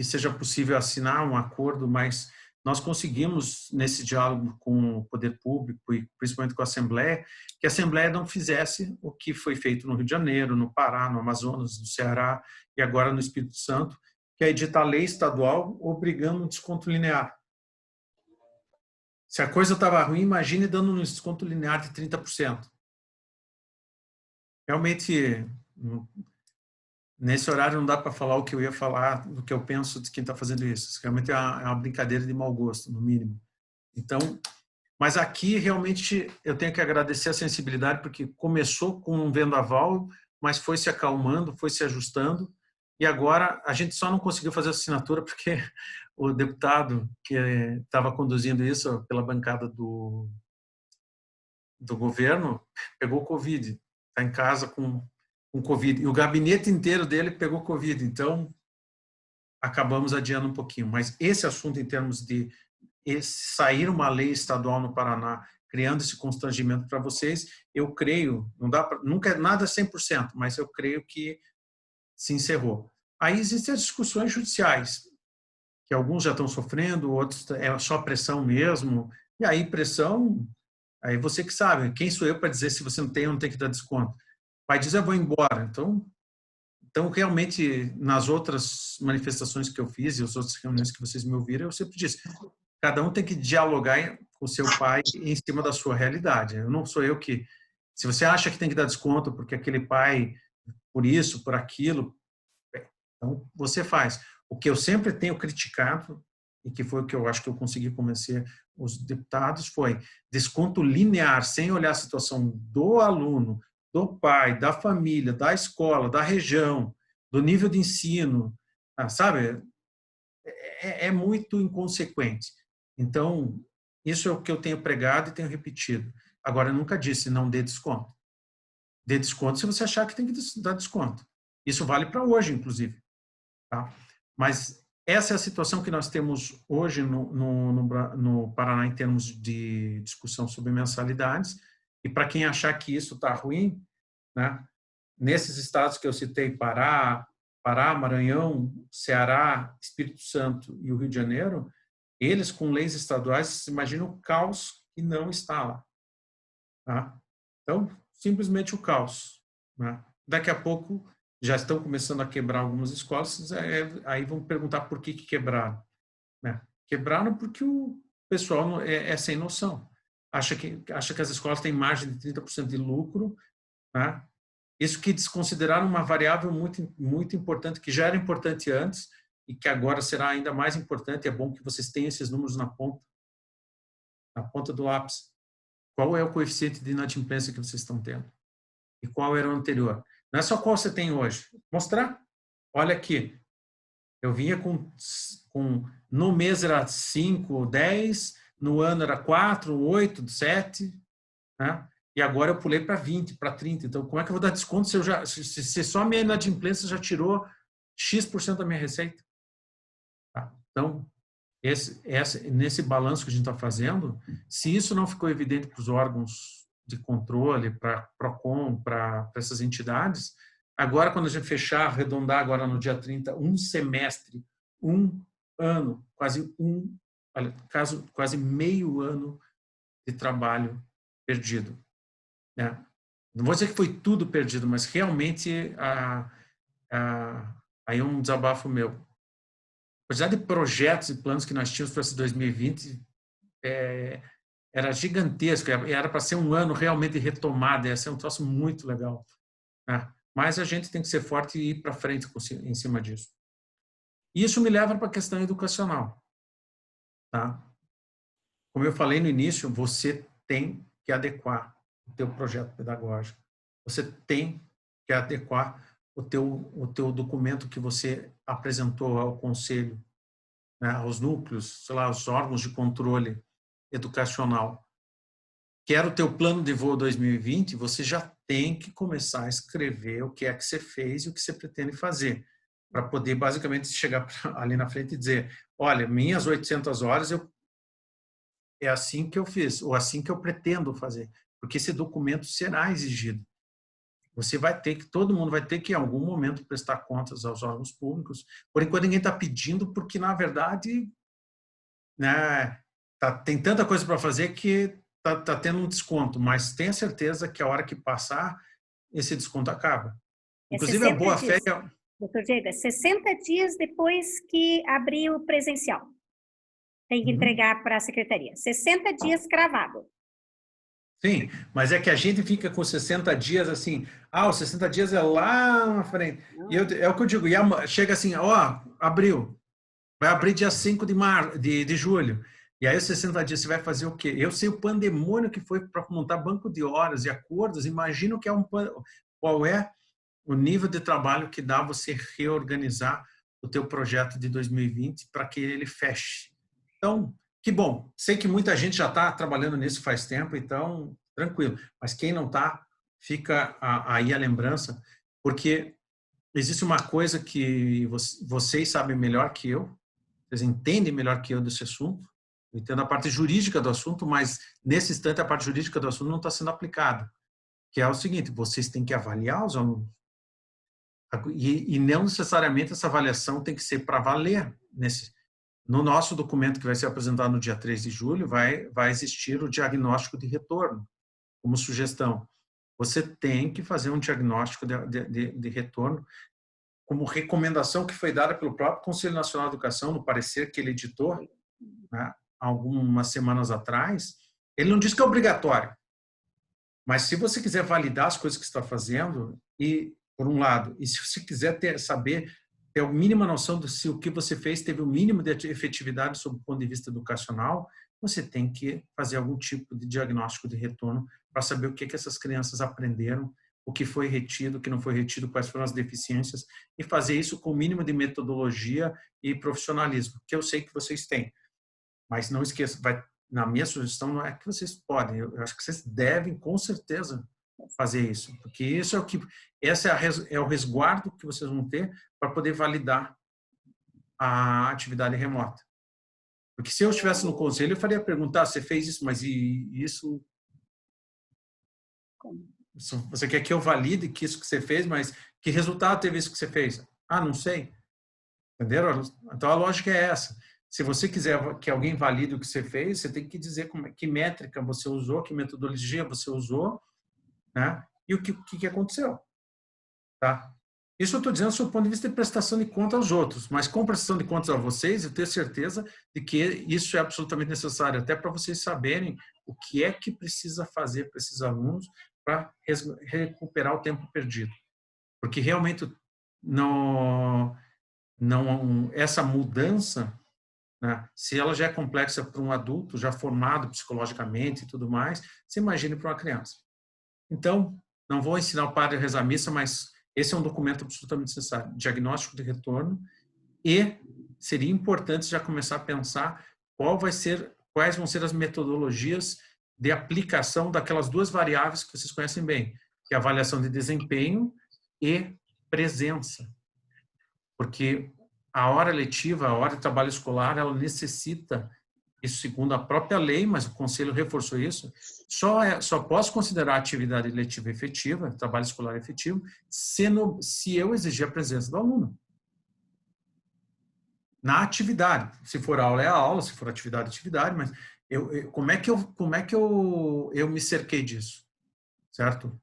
seja possível assinar um acordo, mas nós conseguimos, nesse diálogo com o poder público e principalmente com a Assembleia, que a Assembleia não fizesse o que foi feito no Rio de Janeiro, no Pará, no Amazonas, no Ceará e agora no Espírito Santo, que é editar lei estadual obrigando um desconto linear. Se a coisa estava ruim, imagine dando um desconto linear de 30%. Realmente, nesse horário não dá para falar o que eu ia falar, do que eu penso de quem está fazendo isso. Isso realmente é uma brincadeira de mau gosto, no mínimo. Então, mas aqui realmente eu tenho que agradecer a sensibilidade, porque começou com um vendaval, mas foi se acalmando, foi se ajustando, e agora a gente só não conseguiu fazer a assinatura porque o deputado que estava conduzindo isso pela bancada do governo pegou Covid, está em casa com Covid, e o gabinete inteiro dele pegou Covid, então acabamos adiando um pouquinho. Mas esse assunto, em termos de sair uma lei estadual no Paraná, criando esse constrangimento para vocês, eu creio, não dá pra, nunca é nada 100%, mas eu creio que se encerrou. Aí existem as discussões judiciais, que alguns já estão sofrendo, outros é só pressão mesmo, e aí pressão, aí você que sabe, quem sou eu para dizer se você não tem ou não tem que dar desconto? Vai dizer, eu vou embora. Então, realmente, nas outras manifestações que eu fiz e as outras reuniões que vocês me ouviram, eu sempre disse, cada um tem que dialogar com o seu pai em cima da sua realidade. Eu não sou eu que... Se você acha que tem que dar desconto porque aquele pai, por isso, por aquilo, então você faz. O que eu sempre tenho criticado, e que foi o que eu acho que eu consegui convencer os deputados, foi desconto linear, sem olhar a situação do aluno, do pai, da família, da escola, da região, do nível de ensino, sabe? É muito inconsequente. Então, isso é o que eu tenho pregado e tenho repetido. Agora, eu nunca disse não dê desconto. Dê desconto se você achar que tem que dar desconto. Isso vale para hoje, inclusive. Tá? Mas essa é a situação que nós temos hoje no Paraná em termos de discussão sobre mensalidades. E para quem achar que isso está ruim, né, nesses estados que eu citei, Pará, Maranhão, Ceará, Espírito Santo e o Rio de Janeiro, eles com leis estaduais, imaginam o caos que não está lá. Tá? Então, simplesmente o caos. Né? Daqui a pouco já estão começando a quebrar algumas escolas, aí vão perguntar por que quebraram. Né? Quebraram porque o pessoal é sem noção. Acha que as escolas têm margem de 30% de lucro, né? Isso que desconsideraram uma variável muito, muito importante, que já era importante antes e que agora será ainda mais importante. É bom que vocês tenham esses números na ponta do lápis. Qual é o coeficiente de inadimplência que vocês estão tendo? E qual era o anterior? Não é só qual você tem hoje. Mostrar. Olha aqui. Eu vinha no mês era 5, 10, no ano era 4, 8, 7, né? E agora eu pulei para 20, para 30. Então, como é que eu vou dar desconto se só a minha inadimplência já tirou X% da minha receita? Tá? Então, nesse balanço que a gente está fazendo, se isso não ficou evidente para os órgãos de controle, para PROCON, para essas entidades, agora, quando a gente fechar, arredondar agora no dia 30, um semestre, um ano, quase meio ano de trabalho perdido. Né? Não vou dizer que foi tudo perdido, mas realmente aí é um desabafo meu. A quantidade de projetos e planos que nós tínhamos para esse 2020 era gigantesco, era para ser um ano realmente de retomada, ia ser um troço muito legal. Né? Mas a gente tem que ser forte e ir para frente em cima disso. E isso me leva para a questão educacional. Tá? Como eu falei no início, você tem que adequar o teu projeto pedagógico. Você tem que adequar o teu documento que você apresentou ao conselho, né, aos núcleos, sei lá, aos órgãos de controle educacional. Quer o teu plano de voo 2020, você já tem que começar a escrever o que é que você fez e o que você pretende fazer, para poder basicamente chegar ali na frente e dizer, olha, minhas 800 horas é assim que eu fiz, ou assim que eu pretendo fazer, porque esse documento será exigido. Todo mundo vai ter que, em algum momento, prestar contas aos órgãos públicos. Por enquanto, ninguém está pedindo, porque, na verdade, né, tem tanta coisa para fazer que tá tendo um desconto, mas tenha certeza que a hora que passar, esse desconto acaba. Inclusive, a boa-fé... Doutor Diego, é 60 dias depois que abrir o presencial. Tem que entregar para a secretaria. 60 dias cravado. Sim, mas é que a gente fica com 60 dias assim, os 60 dias é lá na frente. E é o que eu digo, chega assim, abriu, vai abrir dia 5 de julho. E aí, os 60 dias, você vai fazer o quê? Eu sei o pandemônio que foi para montar banco de horas e acordos, imagino que qual é o nível de trabalho que dá você reorganizar o teu projeto de 2020 para que ele feche. Então, que bom. Sei que muita gente já está trabalhando nisso faz tempo, então, tranquilo. Mas quem não está, fica aí a lembrança, porque existe uma coisa que vocês sabem melhor que eu, vocês entendem melhor que eu desse assunto, eu entendo a parte jurídica do assunto, mas nesse instante a parte jurídica do assunto não está sendo aplicada, que é o seguinte, vocês têm que avaliar os alunos. E não necessariamente essa avaliação tem que ser para valer. No nosso documento que vai ser apresentado no dia 3 de julho, vai existir o diagnóstico de retorno, como sugestão. Você tem que fazer um diagnóstico de retorno, como recomendação que foi dada pelo próprio Conselho Nacional de Educação, no parecer que ele editou, né, algumas semanas atrás. Ele não diz que é obrigatório, mas se você quiser validar as coisas que está fazendo, por um lado, e se você quiser ter a mínima noção de se o que você fez teve o mínimo de efetividade sob o ponto de vista educacional, você tem que fazer algum tipo de diagnóstico de retorno para saber o que essas crianças aprenderam, o que foi retido, o que não foi retido, quais foram as deficiências, e fazer isso com o mínimo de metodologia e profissionalismo, que eu sei que vocês têm. Mas não esqueça, na minha sugestão não é que vocês podem, eu acho que vocês devem, com certeza, fazer isso, porque isso esse é o resguardo que vocês vão ter para poder validar a atividade remota. Porque se eu estivesse no conselho, eu faria perguntar, você fez isso, mas isso... Você quer que eu valide que isso que você fez, mas que resultado teve isso que você fez? Não sei. Entenderam? Então, a lógica é essa. Se você quiser que alguém valide o que você fez, você tem que dizer que métrica você usou, que metodologia você usou, né? E o que aconteceu. Tá? Isso eu estou dizendo do ponto de vista de prestação de conta aos outros, mas com prestação de contas a vocês, eu tenho certeza de que isso é absolutamente necessário, até para vocês saberem o que é que precisa fazer para esses alunos para recuperar o tempo perdido. Porque realmente essa mudança, né, se ela já é complexa para um adulto, já formado psicologicamente e tudo mais, você imagine para uma criança. Então, não vou ensinar o padre a rezar a missa, mas esse é um documento absolutamente necessário, diagnóstico de retorno, e seria importante já começar a pensar quais vão ser as metodologias de aplicação daquelas duas variáveis que vocês conhecem bem, que é a avaliação de desempenho e presença. Porque a hora letiva, a hora de trabalho escolar, ela necessita, isso segundo a própria lei, mas o Conselho reforçou isso, só posso considerar a atividade letiva efetiva, trabalho escolar efetivo, se eu exigir a presença do aluno. Na atividade. Se for aula, é aula, se for atividade, é atividade, mas como é que eu me cerquei disso? Certo?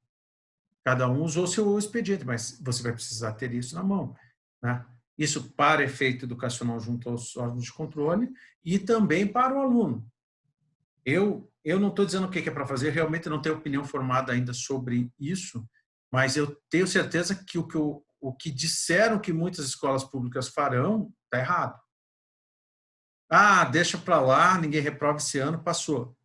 Cada um usou seu expediente, mas você vai precisar ter isso na mão, né? Isso para efeito educacional junto aos órgãos de controle e também para o aluno. Eu não estou dizendo o que é para fazer, realmente não tenho opinião formada ainda sobre isso, mas eu tenho certeza que o que disseram que muitas escolas públicas farão está errado. Deixa para lá, ninguém reprova esse ano, passou.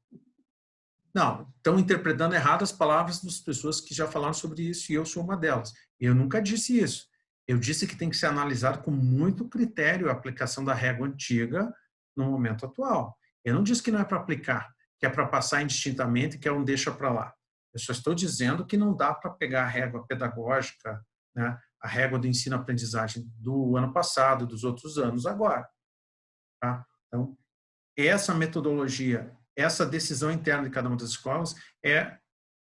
Não, estão interpretando errado as palavras das pessoas que já falaram sobre isso e eu sou uma delas. Eu nunca disse isso. Eu disse que tem que ser analisado com muito critério a aplicação da régua antiga no momento atual. Eu não disse que não é para aplicar, que é para passar indistintamente, que é um deixa para lá. Eu só estou dizendo que não dá para pegar a régua pedagógica, né, a régua do ensino-aprendizagem do ano passado, dos outros anos agora. Tá? Então, essa metodologia, essa decisão interna de cada uma das escolas é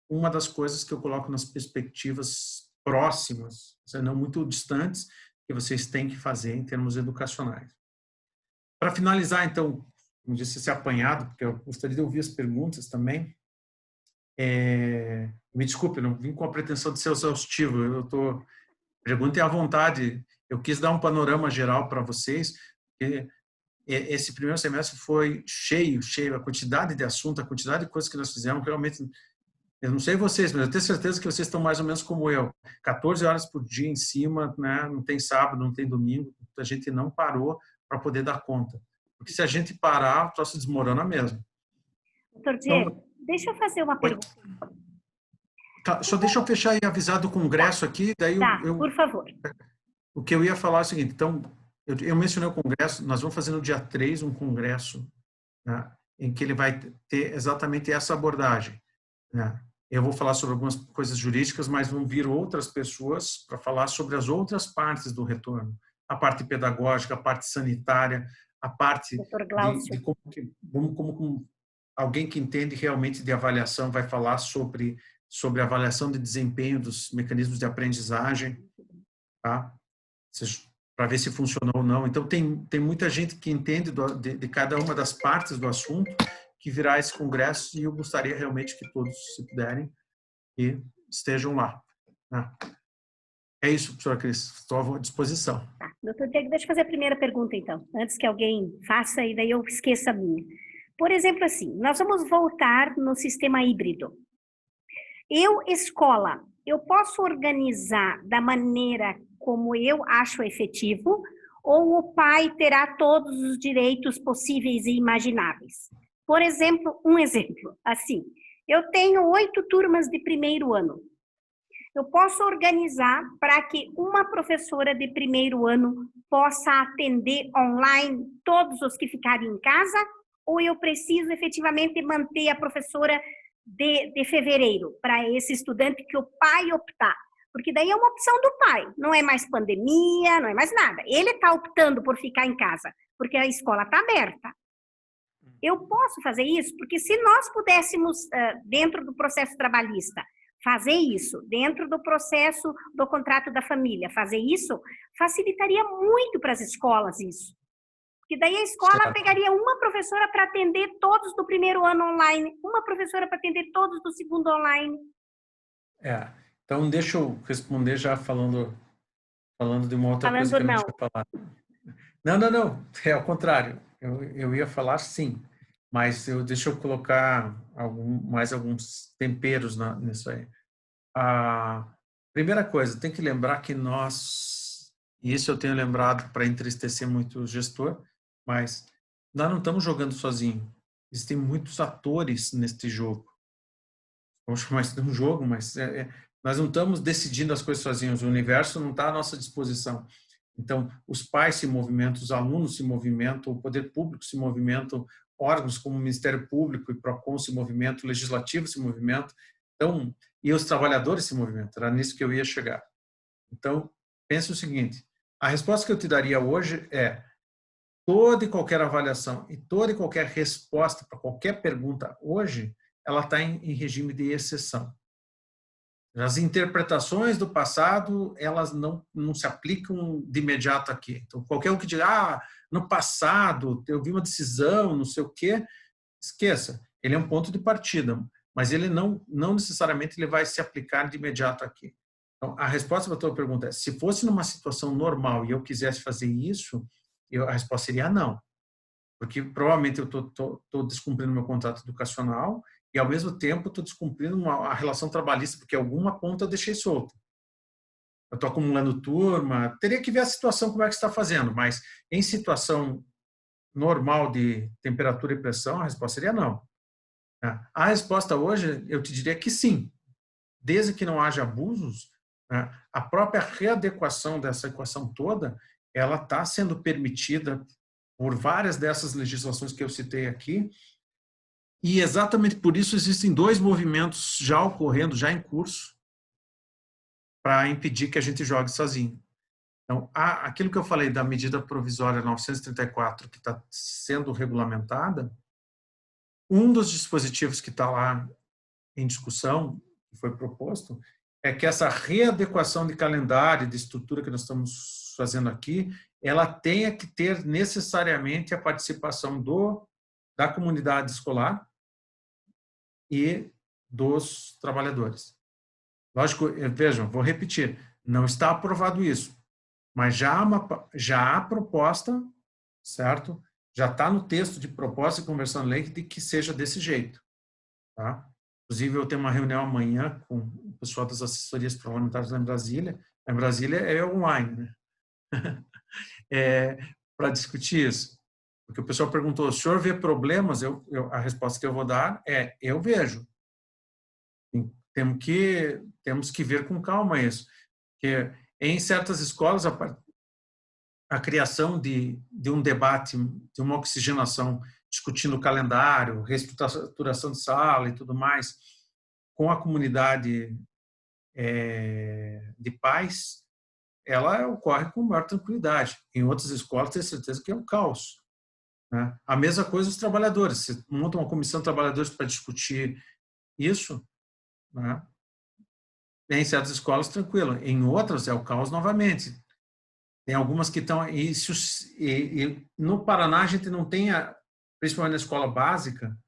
uma das coisas que eu coloco nas perspectivas próximas, não muito distantes, que vocês têm que fazer em termos educacionais. Para finalizar, então, como disse, esse apanhado, porque eu gostaria de ouvir as perguntas também. Me desculpe, não vim com a pretensão de ser exaustivo. Perguntem à vontade. Eu quis dar um panorama geral para vocês, porque esse primeiro semestre foi cheio, a quantidade de assunto, a quantidade de coisas que nós fizemos, realmente, eu não sei vocês, mas eu tenho certeza que vocês estão mais ou menos como eu, 14 horas por dia em cima, né? Não tem sábado, não tem domingo, a gente não parou para poder dar conta. Porque se a gente parar, o troço desmorona mesmo. Doutor Diego, então, deixa eu fazer uma pergunta. Tá, só deixa eu fechar e avisar do congresso aqui, daí por favor. O que eu ia falar é o seguinte, então, eu mencionei o congresso, nós vamos fazer no dia 3 um congresso, né, em que ele vai ter exatamente essa abordagem, né? Eu vou falar sobre algumas coisas jurídicas, mas vão vir outras pessoas para falar sobre as outras partes do retorno, a parte pedagógica, a parte sanitária, a parte de como alguém que entende realmente de avaliação vai falar sobre a avaliação de desempenho dos mecanismos de aprendizagem, tá? Para ver se funcionou ou não. Então, tem muita gente que entende de cada uma das partes do assunto que virá esse congresso e eu gostaria realmente que todos, se puderem, e estejam lá, né? É isso, professora Cris. Estou à disposição. Tá. Doutor Diego, deixa eu fazer a primeira pergunta, então, antes que alguém faça e daí eu esqueça a minha. Por exemplo, assim, nós vamos voltar no sistema híbrido. Escola, eu posso organizar da maneira como eu acho efetivo, ou o pai terá todos os direitos possíveis e imagináveis? Por exemplo, assim, eu tenho 8 turmas de primeiro ano. Eu posso organizar para que uma professora de primeiro ano possa atender online todos os que ficarem em casa, ou eu preciso efetivamente manter a professora de fevereiro para esse estudante que o pai optar? Porque daí é uma opção do pai, não é mais pandemia, não é mais nada. Ele está optando por ficar em casa, porque a escola está aberta. Eu posso fazer isso? Porque se nós pudéssemos, dentro do processo trabalhista, fazer isso, dentro do processo do contrato da família, fazer isso, facilitaria muito para as escolas isso. Porque daí a escola pegaria uma professora para atender todos do primeiro ano online, uma professora para atender todos do segundo online. Então deixa eu responder já falando de uma outra coisa que eu não tinha falado. Não, é ao contrário. Eu ia falar sim, mas deixa eu colocar mais alguns temperos nisso aí. A primeira coisa, tem que lembrar que nós, e isso eu tenho lembrado para entristecer muito o gestor, mas nós não estamos jogando sozinho. Existem muitos atores neste jogo. Vamos chamar isso de um jogo, mas nós não estamos decidindo as coisas sozinhos. O universo não está à nossa disposição. Então, os pais se movimentam, os alunos se movimentam, o poder público se movimenta, órgãos como o Ministério Público e PROCON se movimentam, o Legislativo se movimenta, então, e os trabalhadores se movimentam. Era nisso que eu ia chegar. Então, pense o seguinte, a resposta que eu te daria hoje é toda e qualquer avaliação e toda e qualquer resposta para qualquer pergunta hoje, ela está em regime de exceção. As interpretações do passado, elas não se aplicam de imediato aqui. Então, qualquer um que diga, no passado eu vi uma decisão, não sei o quê, esqueça. Ele é um ponto de partida, mas ele não necessariamente ele vai se aplicar de imediato aqui. Então, a resposta para a tua pergunta é, se fosse numa situação normal e eu quisesse fazer isso, a resposta seria não. Porque provavelmente eu estou descumprindo meu contrato educacional e, ao mesmo tempo, estou descumprindo a relação trabalhista, porque alguma ponta eu deixei solta. Eu estou acumulando turma, teria que ver a situação, como é que está fazendo, mas em situação normal de temperatura e pressão, a resposta seria não. A resposta hoje, eu te diria que sim. Desde que não haja abusos, a própria readequação dessa equação toda, ela está sendo permitida por várias dessas legislações que eu citei aqui, e exatamente por isso existem 2 movimentos já ocorrendo, já em curso, para impedir que a gente jogue sozinho. Então, aquilo que eu falei da medida provisória 934, que está sendo regulamentada, um dos dispositivos que está lá em discussão, que foi proposto, é que essa readequação de calendário, de estrutura que nós estamos fazendo aqui, ela tenha que ter necessariamente a participação do da comunidade escolar e dos trabalhadores. Lógico, vejam, vou repetir, não está aprovado isso, mas já há proposta, certo? Já está no texto de proposta e conversão de lei de que seja desse jeito, tá? Inclusive, eu tenho uma reunião amanhã com o pessoal das assessorias parlamentares lá em Brasília. Em Brasília é online, né? Para discutir isso. Porque o pessoal perguntou, o senhor vê problemas? A resposta que eu vou dar é, eu vejo. Temos que ver com calma isso. Porque em certas escolas, a criação de um debate, de uma oxigenação, discutindo o calendário, reestruturação de sala e tudo mais, com a comunidade de pais, ela ocorre com maior tranquilidade. Em outras escolas, tenho certeza que é um caos, né? A mesma coisa os trabalhadores. Você monta uma comissão de trabalhadores para discutir isso, né? Em certas escolas, tranquilo. Em outras, é o caos novamente. Tem algumas que estão... E no Paraná, a gente não tem, principalmente na escola básica,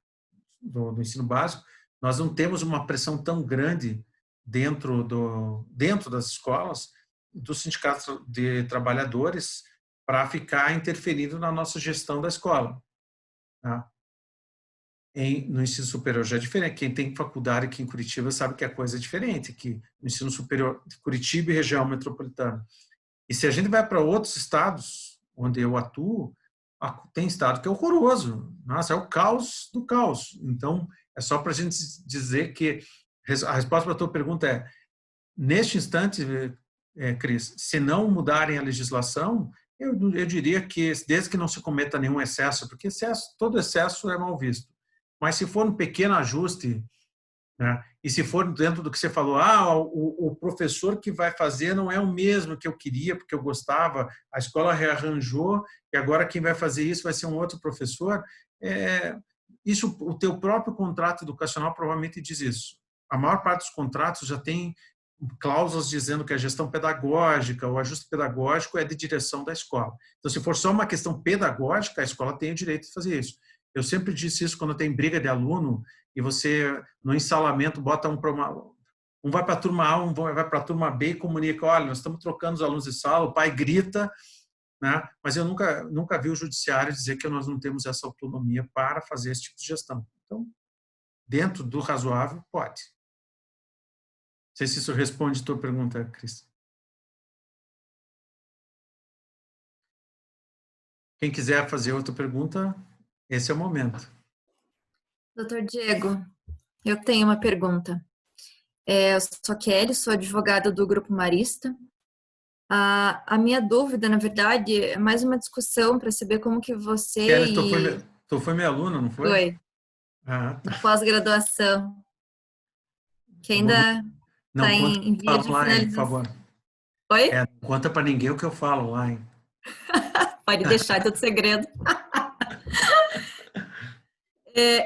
do ensino básico, nós não temos uma pressão tão grande dentro das escolas, dos sindicatos de trabalhadores, para ficar interferindo na nossa gestão da escola, tá? No ensino superior já é diferente. Quem tem faculdade aqui em Curitiba sabe que a coisa é diferente, que no ensino superior de Curitiba e região metropolitana. E se a gente vai para outros estados onde eu atuo, tem estado que é horroroso. Nossa, é o caos do caos. Então, é só para a gente dizer que a resposta para a tua pergunta é, neste instante, Cris, se não mudarem a legislação, eu diria que, desde que não se cometa nenhum excesso, porque todo excesso é mal visto. Mas se for um pequeno ajuste, né, e se for dentro do que você falou, o professor que vai fazer não é o mesmo que eu queria, porque eu gostava, a escola rearranjou, e agora quem vai fazer isso vai ser um outro professor, isso, o teu próprio contrato educacional provavelmente diz isso. A maior parte dos contratos já tem cláusulas dizendo que a gestão pedagógica, o ajuste pedagógico é de direção da escola. Então, se for só uma questão pedagógica, a escola tem o direito de fazer isso. Eu sempre disse isso quando tem briga de aluno e você, no ensalamento, bota um vai para a turma A, um vai para a turma B e comunica, olha, nós estamos trocando os alunos de sala, o pai grita, né? Mas eu nunca vi o judiciário dizer que nós não temos essa autonomia para fazer esse tipo de gestão. Então, dentro do razoável, pode. Não sei se isso responde a tua pergunta, Cris. Quem quiser fazer outra pergunta, esse é o momento. Doutor Diego, eu tenho uma pergunta. Eu sou Kelly, sou advogada do Grupo Marista. A minha dúvida, na verdade, é mais uma discussão para saber como que você... Kelly, tu foi minha aluna, não foi? Foi. Tá. Pós-graduação. Que ainda está em via de finalização. Por favor. Oi? Não conta para ninguém o que eu falo lá, hein? Pode deixar, é tudo segredo.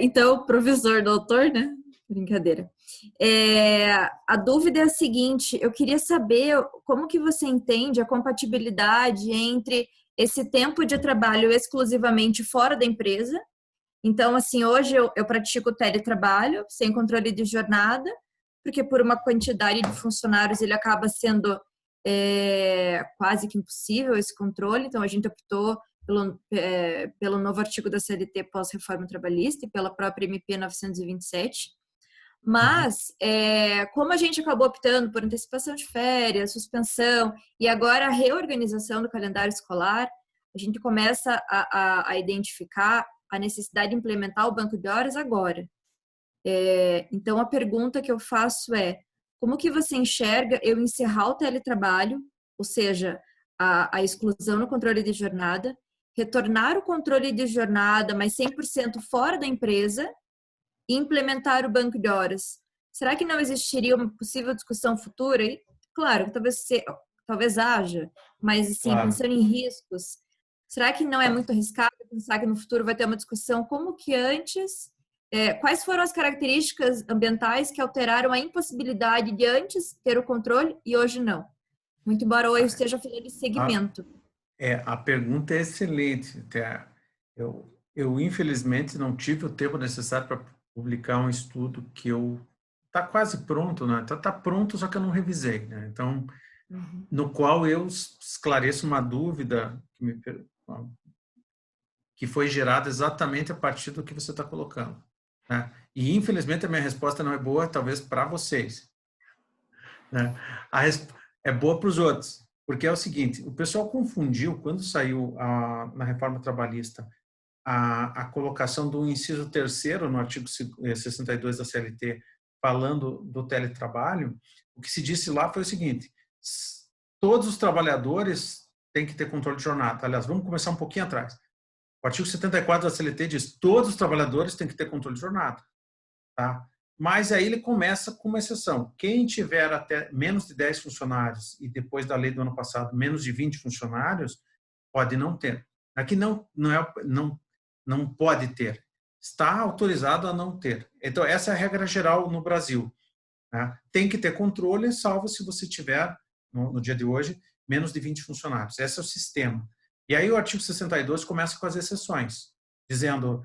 Então, provisor, doutor, né? Brincadeira. A dúvida é a seguinte, eu queria saber como que você entende a compatibilidade entre esse tempo de trabalho exclusivamente fora da empresa. Então, assim, hoje eu pratico teletrabalho, sem controle de jornada, porque por uma quantidade de funcionários ele acaba sendo quase que impossível esse controle. Então, a gente optou pelo novo artigo da CLT pós-reforma trabalhista e pela própria MP 927. Mas, como a gente acabou optando por antecipação de férias, suspensão e agora a reorganização do calendário escolar, a gente começa a identificar a necessidade de implementar o banco de horas agora. Então, a pergunta que eu faço é, como que você enxerga eu encerrar o teletrabalho, ou seja, a exclusão no controle de jornada, retornar o controle de jornada, mas 100% fora da empresa, e implementar o banco de horas? Será que não existiria uma possível discussão futura? E, claro, talvez haja, mas assim, claro, pensando em riscos, será que não é muito arriscado pensar que no futuro vai ter uma discussão como que antes? Quais foram as características ambientais que alteraram a impossibilidade de antes ter o controle e hoje não? Muito embora hoje esteja fazendo esse segmento. A pergunta é excelente. Eu, infelizmente, não tive o tempo necessário para publicar um estudo que está quase pronto, né? Está pronto, só que eu não revisei, né? Então, no qual eu esclareço uma dúvida que foi gerada exatamente a partir do que você está colocando, né? E, infelizmente, a minha resposta não é boa, talvez, para vocês, né? É boa para os outros, porque é o seguinte, o pessoal confundiu, quando saiu na reforma trabalhista, a colocação do inciso 3º no artigo 62 da CLT, falando do teletrabalho, o que se disse lá foi o seguinte: todos os trabalhadores têm que ter controle de jornada. Aliás, vamos começar um pouquinho atrás. O artigo 74 da CLT diz: todos os trabalhadores têm que ter controle de jornada. Tá? Mas aí ele começa com uma exceção. Quem tiver até menos de 10 funcionários e depois da lei do ano passado, menos de 20 funcionários, pode não ter. Aqui não pode ter. Está autorizado a não ter. Então, essa é a regra geral no Brasil, né? Tem que ter controle, salvo se você tiver, no dia de hoje, menos de 20 funcionários. Esse é o sistema. E aí o artigo 62 começa com as exceções, dizendo,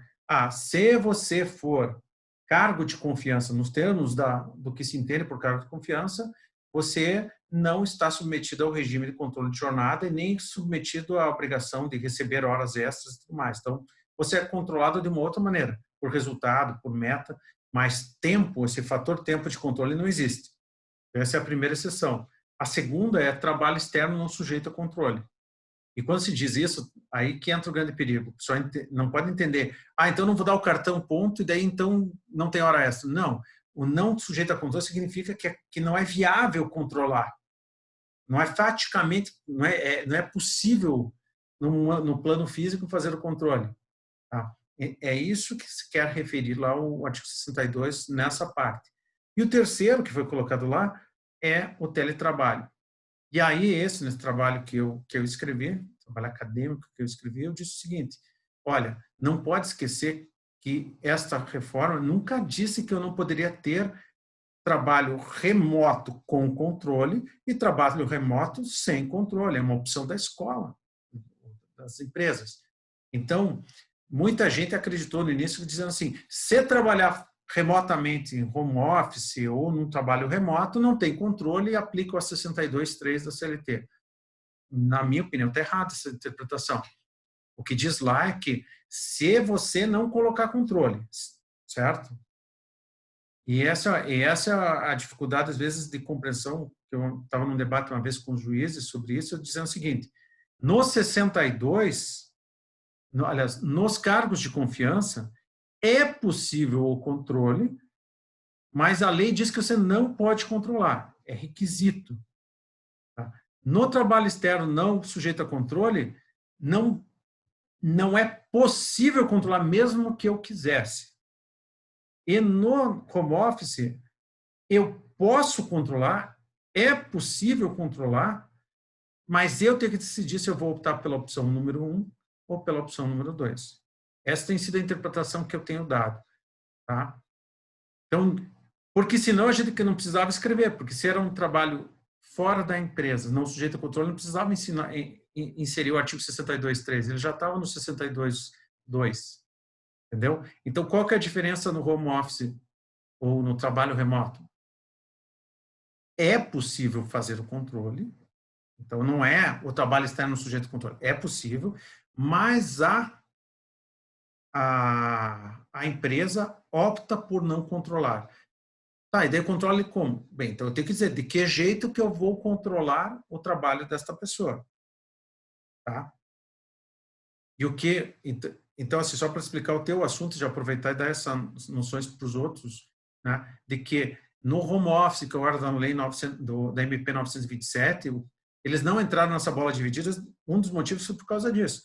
se você for cargo de confiança, nos termos do que se entende por cargo de confiança, você não está submetido ao regime de controle de jornada e nem submetido à obrigação de receber horas extras e tudo mais. Então, você é controlado de uma outra maneira, por resultado, por meta, mas tempo, esse fator tempo de controle não existe. Essa é a primeira exceção. A segunda é trabalho externo não sujeito a controle. E quando se diz isso, aí que entra o grande perigo. Só não pode entender, então não vou dar o cartão ponto e daí então não tem hora extra. Não, o não sujeito a controle significa que não é viável controlar. Não é faticamente, não é possível no plano físico fazer o controle. Tá? É isso que se quer referir lá o artigo 62 nessa parte. E o terceiro que foi colocado lá é o teletrabalho. E aí, nesse trabalho que eu escrevi, trabalho acadêmico que eu escrevi, eu disse o seguinte: olha, não pode esquecer que esta reforma nunca disse que eu não poderia ter trabalho remoto com controle e trabalho remoto sem controle. É uma opção da escola, das empresas. Então, muita gente acreditou no início dizendo assim: se trabalhar remotamente em home office ou num trabalho remoto, não tem controle e aplica o 62.3 da CLT. Na minha opinião, está errada essa interpretação. O que diz lá é que se você não colocar controle, certo? E essa é a dificuldade, às vezes, de compreensão. Eu estava num debate uma vez com os juízes sobre isso, dizendo o seguinte: no 62, aliás, nos cargos de confiança, é possível o controle, mas a lei diz que você não pode controlar, é requisito. Tá? No trabalho externo não sujeito a controle, não é possível controlar mesmo que eu quisesse. E no home office, eu posso controlar, é possível controlar, mas eu tenho que decidir se eu vou optar pela opção número 1 ou pela opção número 2. Essa tem sido a interpretação que eu tenho dado. Tá? Então, porque senão a gente não precisava escrever, porque se era um trabalho fora da empresa, não sujeito a controle, não precisava inserir o artigo 62.3, ele já estava no 62.2. Entendeu? Então, qual que é a diferença no home office ou no trabalho remoto? É possível fazer o controle, então não é o trabalho externo sujeito a controle, é possível, mas a empresa opta por não controlar. Tá, e daí controle como? Bem, então eu tenho que dizer de que jeito que eu vou controlar o trabalho desta pessoa. Tá? E o que... Então, assim, só para explicar o teu assunto, já aproveitar e dar essas noções para os outros, né, de que no home office, que agora da lei da MP 927, eles não entraram nessa bola dividida, um dos motivos foi por causa disso.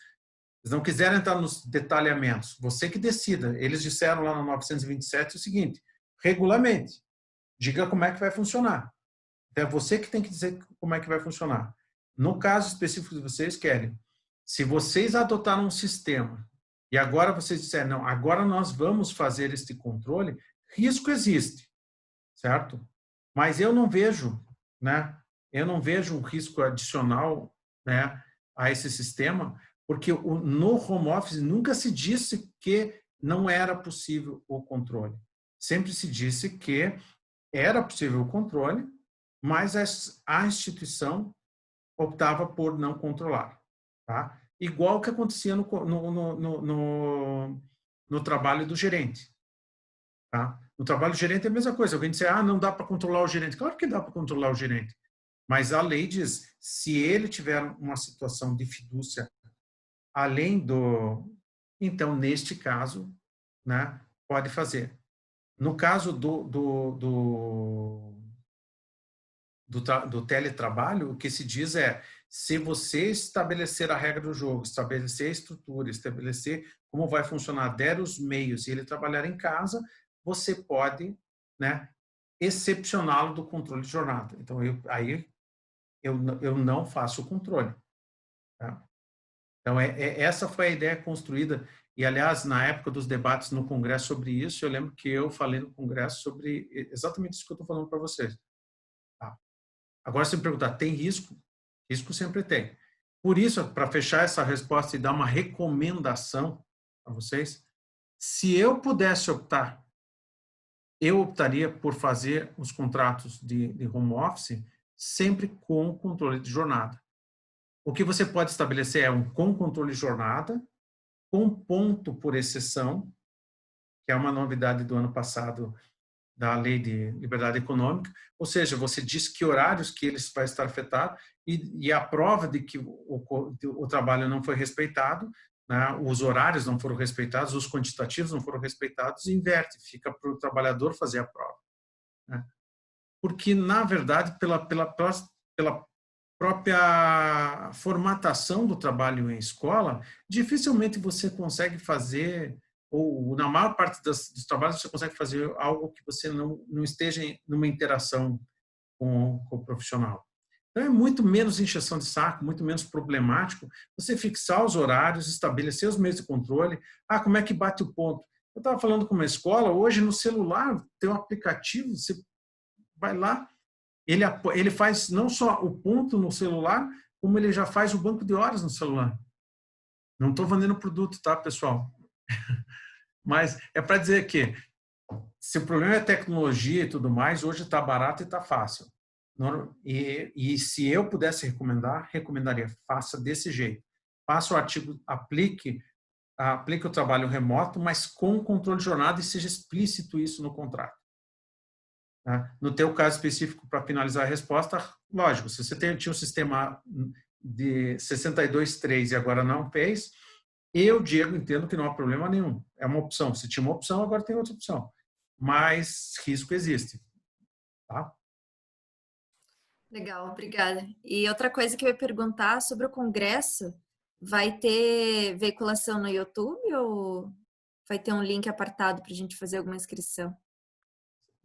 Eles não quiseram entrar nos detalhamentos. Você que decida. Eles disseram lá no 927 o seguinte: regulamente, diga como é que vai funcionar. É você que tem que dizer como é que vai funcionar. No caso específico de vocês, querem, se vocês adotaram um sistema e agora vocês disseram, não, agora nós vamos fazer este controle, risco existe, certo? Mas eu não vejo, né? Eu não vejo um risco adicional, né, a esse sistema, Porque no home office nunca se disse que não era possível o controle. Sempre se disse que era possível o controle, mas a instituição optava por não controlar. Tá? Igual que acontecia no trabalho do gerente. Tá? No trabalho do gerente é a mesma coisa. Alguém diz, não dá para controlar o gerente. Claro que dá para controlar o gerente. Mas a lei diz, se ele tiver uma situação de fidúcia além do... Então, neste caso, né, pode fazer. No caso do teletrabalho, o que se diz é, se você estabelecer a regra do jogo, estabelecer a estrutura, estabelecer como vai funcionar, der os meios e ele trabalhar em casa, você pode, né, excepcioná-lo do controle de jornada. Então, eu não faço o controle. Tá? Então, essa foi a ideia construída. E, aliás, na época dos debates no Congresso sobre isso, eu lembro que eu falei no Congresso sobre exatamente isso que eu estou falando para vocês. Tá? Agora, se me perguntar, tem risco? Risco sempre tem. Por isso, para fechar essa resposta e dar uma recomendação para vocês, se eu pudesse optar, eu optaria por fazer os contratos de home office sempre com controle de jornada. O que você pode estabelecer é com controle de jornada, com ponto por exceção, que é uma novidade do ano passado da Lei de Liberdade Econômica, ou seja, você diz que horários que eles vai estar afetado e a prova de que o trabalho não foi respeitado, né, os horários não foram respeitados, os quantitativos não foram respeitados, inverte, fica para o trabalhador fazer a prova. Né? Porque, na verdade, pela própria formatação do trabalho em escola, dificilmente você consegue fazer, ou na maior parte dos trabalhos você consegue fazer algo que você não esteja numa interação com o profissional. Então é muito menos encheção de saco, muito menos problemático você fixar os horários, estabelecer os meios de controle. Como é que bate o ponto? Eu estava falando com uma escola, hoje no celular tem um aplicativo, você vai lá, ele faz não só o ponto no celular, como ele já faz o banco de horas no celular. Não estou vendendo produto, tá, pessoal? Mas é para dizer que se o problema é tecnologia e tudo mais, hoje está barato e está fácil. E se eu pudesse recomendar, recomendaria, faça desse jeito. Faça o artigo, aplique o trabalho remoto, mas com controle de jornada e seja explícito isso no contrato. No teu caso específico, para finalizar a resposta, lógico, se você tinha um sistema de 62.3 e agora não fez, eu, Diego, entendo que não há problema nenhum. É uma opção. Se tinha uma opção, agora tem outra opção. Mas risco existe. Tá? Legal, obrigada. E outra coisa que eu ia perguntar sobre o congresso, vai ter veiculação no YouTube ou vai ter um link apartado para a gente fazer alguma inscrição?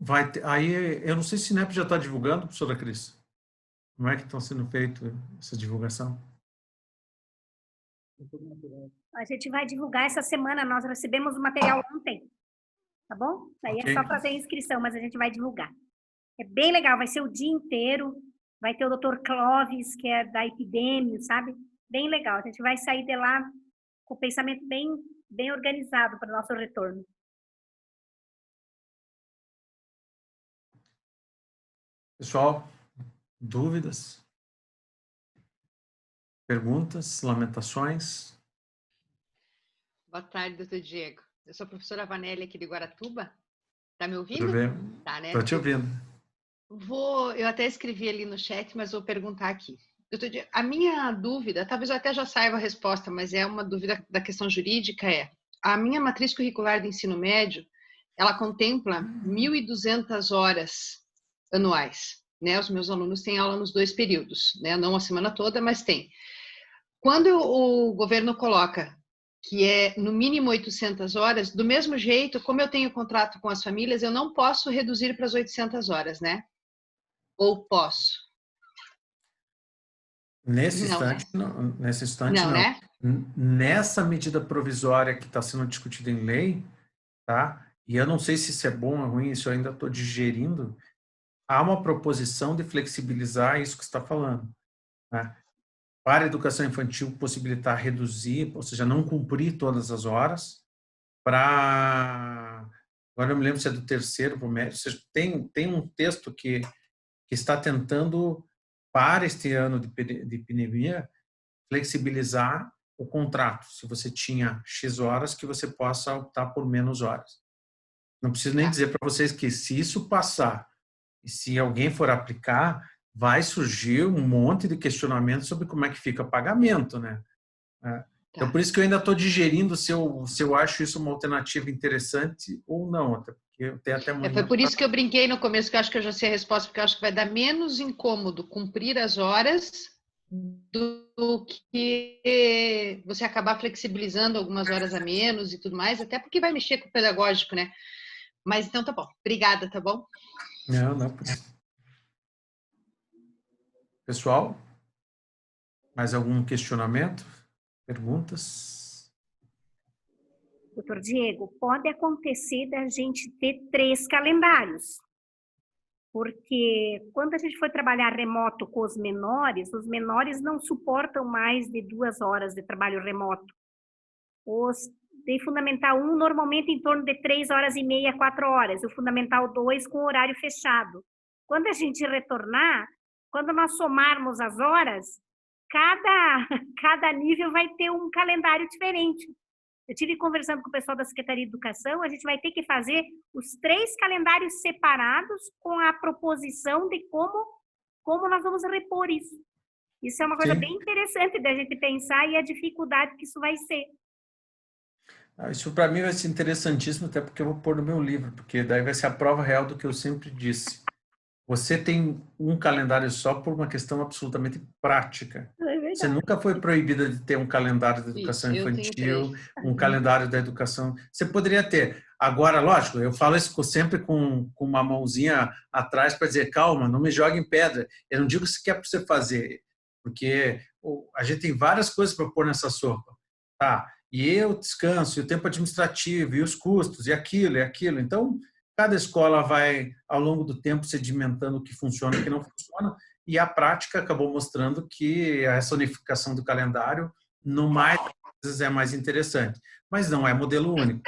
Vai ter, aí, eu não sei se o Sinep já está divulgando, professora Cris. Como é que está sendo feita essa divulgação? A gente vai divulgar essa semana, nós recebemos o material ontem, tá bom? Aí é só fazer a inscrição, mas a gente vai divulgar. É bem legal, vai ser o dia inteiro, vai ter o Dr. Clóvis, que é da Epidemio, sabe? Bem legal, a gente vai sair de lá com o pensamento bem organizado para o nosso retorno. Pessoal, dúvidas? Perguntas? Lamentações? Boa tarde, doutor Diego. Eu sou a professora Vanelli aqui de Guaratuba. Está me ouvindo? Tá, né? Estou te ouvindo. Eu até escrevi ali no chat, mas vou perguntar aqui. Doutor Diego, a minha dúvida, talvez eu até já saiba a resposta, mas é uma dúvida da questão jurídica, a minha matriz curricular de ensino médio, ela contempla 1.200 horas anuais, né? Os meus alunos têm aula nos 2 períodos, né? Não a semana toda, mas tem. Quando o governo coloca que é no mínimo 800 horas, do mesmo jeito, como eu tenho contrato com as famílias, eu não posso reduzir para as 800 horas, né? Ou posso? Nesse instante, não. Né? Nessa medida provisória que está sendo discutida em lei, tá? E eu não sei se isso é bom ou ruim, isso eu ainda estou digerindo, há uma proposição de flexibilizar isso que você está falando. Né? para a educação infantil possibilitar reduzir, ou seja, não cumprir todas as horas, para... Agora eu me lembro se é do terceiro para o médio, ou seja, tem um texto que está tentando, para este ano de epidemia, flexibilizar o contrato. Se você tinha X horas, que você possa optar por menos horas. Não preciso nem dizer para vocês que se isso passar e se alguém for aplicar, vai surgir um monte de questionamentos sobre como é que fica o pagamento, né? Então, por isso que eu ainda estou digerindo se eu acho isso uma alternativa interessante ou não, até porque eu tenho até Foi por isso que eu brinquei no começo, que eu acho que eu já sei a resposta, porque eu acho que vai dar menos incômodo cumprir as horas do que você acabar flexibilizando algumas horas a menos e tudo mais, até porque vai mexer com o pedagógico, né? Mas então tá bom. Obrigada, tá bom? Não. Pessoal, mais algum questionamento? Perguntas? Doutor Diego, pode acontecer da gente ter 3 calendários, porque quando a gente foi trabalhar remoto com os menores não suportam mais de 2 horas de trabalho remoto. Os de Fundamental 1, normalmente em torno de 3 horas e meia, 4 horas, o Fundamental 2 com horário fechado. Quando a gente retornar, quando nós somarmos as horas, cada nível vai ter um calendário diferente. Eu estive conversando com o pessoal da Secretaria de Educação, a gente vai ter que fazer os 3 calendários separados com a proposição de como nós vamos repor isso. Isso é uma coisa bem interessante da gente pensar e a dificuldade que isso vai ser. Isso para mim vai ser interessantíssimo, até porque eu vou pôr no meu livro, porque daí vai ser a prova real do que eu sempre disse. Você tem um calendário só por uma questão absolutamente prática. Você nunca foi proibida de ter um calendário da educação infantil, um calendário da educação. Você poderia ter. Agora, lógico, eu falo isso sempre com uma mãozinha atrás para dizer, calma, não me jogue em pedra. Eu não digo o que é para você fazer, porque a gente tem várias coisas para pôr nessa sopa. Tá? E o descanso, e o tempo administrativo, e os custos, e aquilo, e aquilo. Então, cada escola vai, ao longo do tempo, sedimentando o que funciona e o que não funciona, e a prática acabou mostrando que essa unificação do calendário, no mais, às vezes é mais interessante. Mas não é modelo único.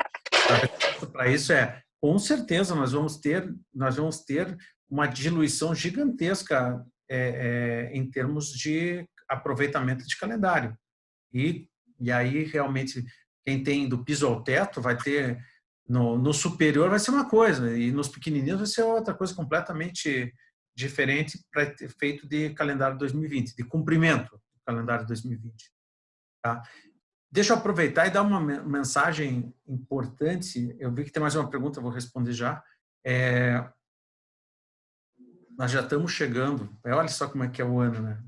Para isso com certeza, nós vamos ter uma diluição gigantesca em termos de aproveitamento de calendário. E aí, realmente, quem tem do piso ao teto vai ter... No superior vai ser uma coisa, e nos pequenininhos vai ser outra coisa completamente diferente para ter feito de calendário 2020, de cumprimento do calendário 2020. Tá? Deixa eu aproveitar e dar uma mensagem importante. Eu vi que tem mais uma pergunta, eu vou responder já. Nós já estamos chegando, olha só como é que é o ano, né?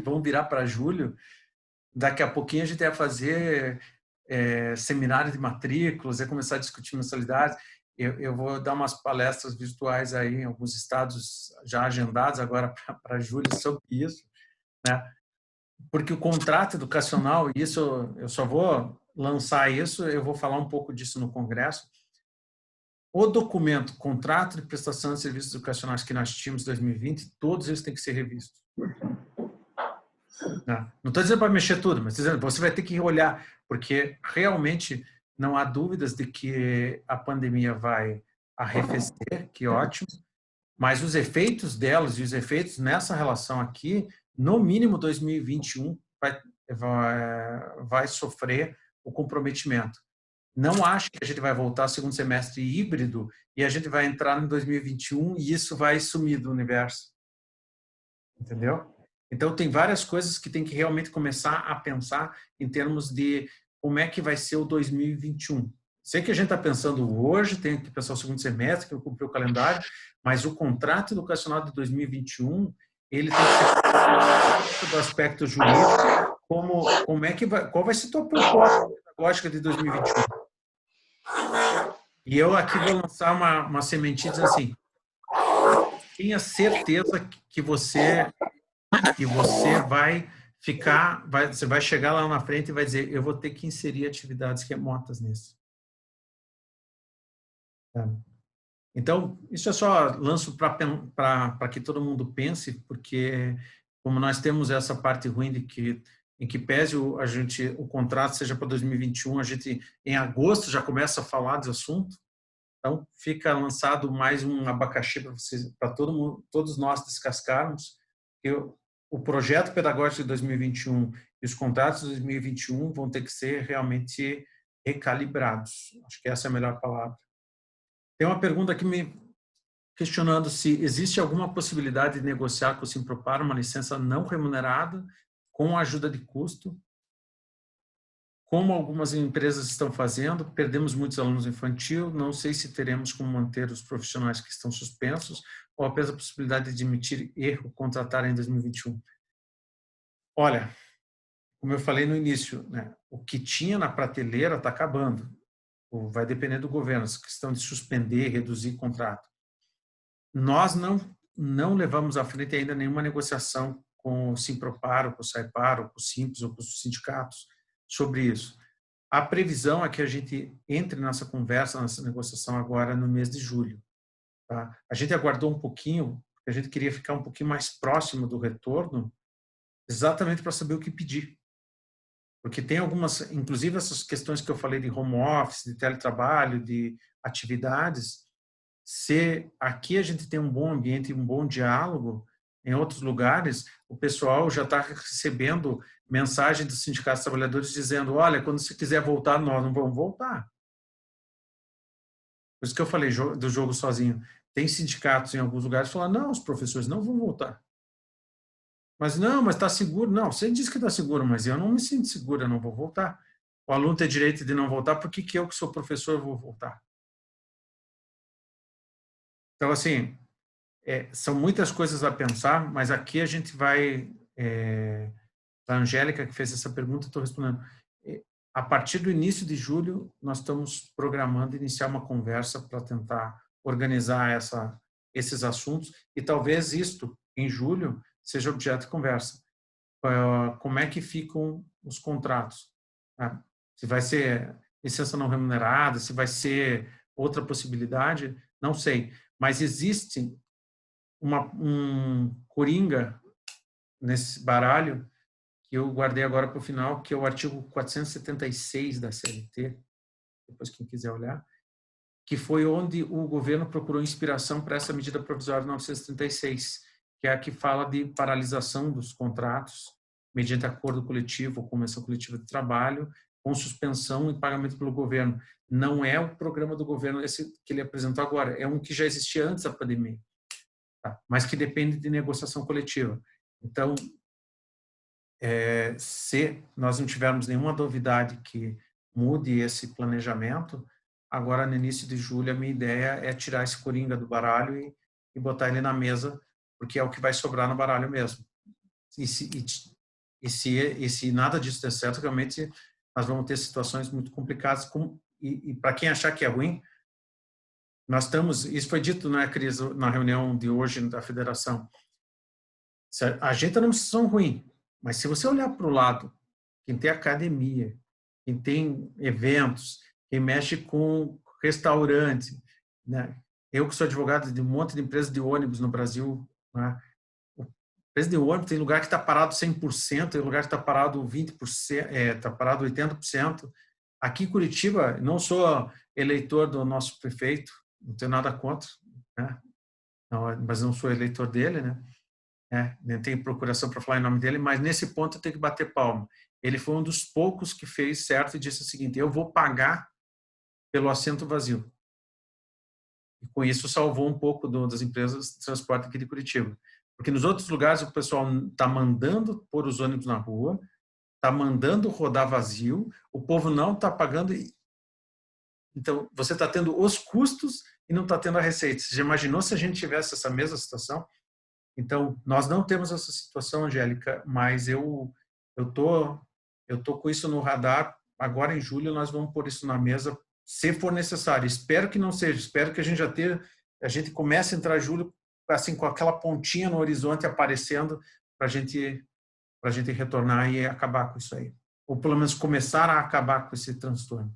Vamos virar para julho, daqui a pouquinho a gente vai fazer... seminário de matrículas, começar a discutir mensalidades. Eu vou dar umas palestras virtuais aí em alguns estados já agendados agora para julho sobre isso, né? Porque o contrato educacional, isso eu só vou lançar isso, eu vou falar um pouco disso no congresso. O documento, contrato de prestação de serviços educacionais que nós tínhamos em 2020, todos eles têm que ser revistos. Não estou dizendo para mexer tudo, mas dizendo, você vai ter que olhar, porque realmente não há dúvidas de que a pandemia vai arrefecer, que ótimo, mas os efeitos delas e os efeitos nessa relação aqui, no mínimo 2021, vai sofrer o comprometimento. Não acho que a gente vai voltar ao segundo semestre híbrido e a gente vai entrar em 2021 e isso vai sumir do universo. Entendeu? Então, tem várias coisas que tem que realmente começar a pensar em termos de como é que vai ser o 2021. Sei que a gente está pensando hoje, tem que pensar o segundo semestre, que eu cumpri o calendário, mas o contrato educacional de 2021, ele tem que ser do aspecto jurídico, qual vai ser a tua proposta pedagógica de 2021. E eu aqui vou lançar uma sementinha dizendo assim, tenha certeza que você você vai chegar lá na frente e vai dizer, eu vou ter que inserir atividades remotas nisso. Então, isso é só lanço para que todo mundo pense, porque como nós temos essa parte ruim de que, em que pese o contrato seja para 2021, a gente em agosto já começa a falar desse assunto. Então, fica lançado mais um abacaxi para todos nós descascarmos. O projeto pedagógico de 2021 e os contratos de 2021 vão ter que ser realmente recalibrados. Acho que essa é a melhor palavra. Tem uma pergunta aqui me questionando se existe alguma possibilidade de negociar com o Simpropar uma licença não remunerada com ajuda de custo, como algumas empresas estão fazendo. Perdemos muitos alunos infantil, não sei se teremos como manter os profissionais que estão suspensos ou apenas a possibilidade de admitir erro, contratar em 2021. Olha, como eu falei no início, né, o que tinha na prateleira está acabando. Vai depender do governo, essa questão de suspender, reduzir contrato. Nós não levamos à frente ainda nenhuma negociação com o Simpropar, ou com o Saipar, ou com o Simples, ou com os sindicatos sobre isso. A previsão é que a gente entre nessa conversa, nessa negociação agora no mês de julho. Tá? A gente aguardou um pouquinho, porque a gente queria ficar um pouquinho mais próximo do retorno, exatamente para saber o que pedir. Porque tem algumas, inclusive essas questões que eu falei de home office, de teletrabalho, de atividades, se aqui a gente tem um bom ambiente e um bom diálogo, em outros lugares, o pessoal já está recebendo mensagem dos sindicatos trabalhadores dizendo, olha, quando você quiser voltar, nós não vamos voltar. Por isso que eu falei do jogo sozinho. Tem sindicatos em alguns lugares falando, não, os professores não vão voltar. Mas não, mas está seguro. Não, você diz que está seguro, mas eu não me sinto seguro, eu não vou voltar. O aluno tem direito de não voltar, por que eu, que sou professor, vou voltar? Então, assim, são muitas coisas a pensar, mas aqui a gente vai... a Angélica, que fez essa pergunta, estou respondendo. A partir do início de julho, nós estamos programando iniciar uma conversa para tentar organizar esses assuntos e talvez isto, em julho, seja objeto de conversa. Como é que ficam os contratos? Se vai ser licença não remunerada, se vai ser outra possibilidade, não sei. Mas existe um coringa nesse baralho que eu guardei agora para o final, que é o artigo 476 da CLT, depois quem quiser olhar, que foi onde o governo procurou inspiração para essa medida provisória 936, que é a que fala de paralisação dos contratos mediante acordo coletivo ou convenção coletiva de trabalho, com suspensão e pagamento pelo governo. Não é o programa do governo esse que ele apresentou agora, é um que já existia antes da pandemia, tá? Mas que depende de negociação coletiva. Então, se nós não tivermos nenhuma novidade que mude esse planejamento, agora no início de julho a minha ideia é tirar esse coringa do baralho e botar ele na mesa, porque é o que vai sobrar no baralho mesmo. E se nada disso der certo, realmente nós vamos ter situações muito complicadas. E para quem achar que é ruim, nós estamos, isso foi dito, né, Cris, na reunião de hoje da federação, a gente não é uma situação ruim, mas se você olhar para o lado, quem tem academia, quem tem eventos, quem mexe com restaurante, né? Eu que sou advogado de um monte de empresas de ônibus no Brasil, né? Empresa de ônibus tem lugar que está parado 100%, tem lugar que está parado 20%, está parado 80%. Aqui em Curitiba, não sou eleitor do nosso prefeito, não tenho nada contra, né? Não, mas não sou eleitor dele, né? Nem tenho procuração para falar em nome dele, mas nesse ponto eu tenho que bater palma. Ele foi um dos poucos que fez certo e disse o seguinte, eu vou pagar pelo assento vazio. E com isso salvou um pouco das empresas de transporte aqui de Curitiba. Porque nos outros lugares o pessoal está mandando pôr os ônibus na rua, está mandando rodar vazio, o povo não está pagando. Então, você está tendo os custos e não está tendo a receita. Você já imaginou se a gente tivesse essa mesma situação? Então, nós não temos essa situação, Angélica, mas eu tô com isso no radar. Agora, em julho, nós vamos pôr isso na mesa, se for necessário. Espero que não seja. Espero que a gente comece a entrar em julho assim, com aquela pontinha no horizonte aparecendo para a gente retornar e acabar com isso aí. Ou, pelo menos, começar a acabar com esse transtorno.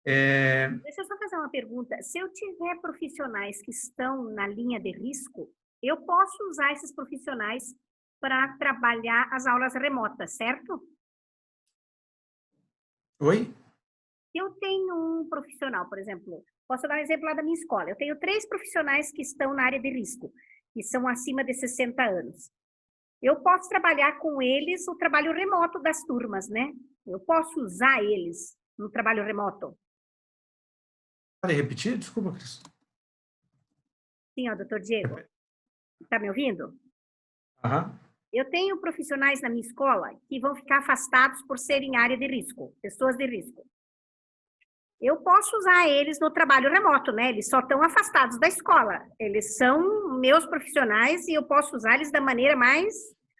Deixa eu só fazer uma pergunta. Se eu tiver profissionais que estão na linha de risco, eu posso usar esses profissionais para trabalhar as aulas remotas, certo? Oi? Eu tenho um profissional, por exemplo, posso dar um exemplo lá da minha escola. Eu tenho 3 profissionais que estão na área de risco, que são acima de 60 anos. Eu posso trabalhar com eles o trabalho remoto das turmas, né? Eu posso usar eles no trabalho remoto. Pode repetir? Desculpa, Cris. Sim, ó, doutor Diego. Está me ouvindo? Aham. Eu tenho profissionais na minha escola que vão ficar afastados por serem área de risco, pessoas de risco. Eu posso usar eles no trabalho remoto, né? Eles só estão afastados da escola. Eles são meus profissionais e eu posso usar eles da maneira mais,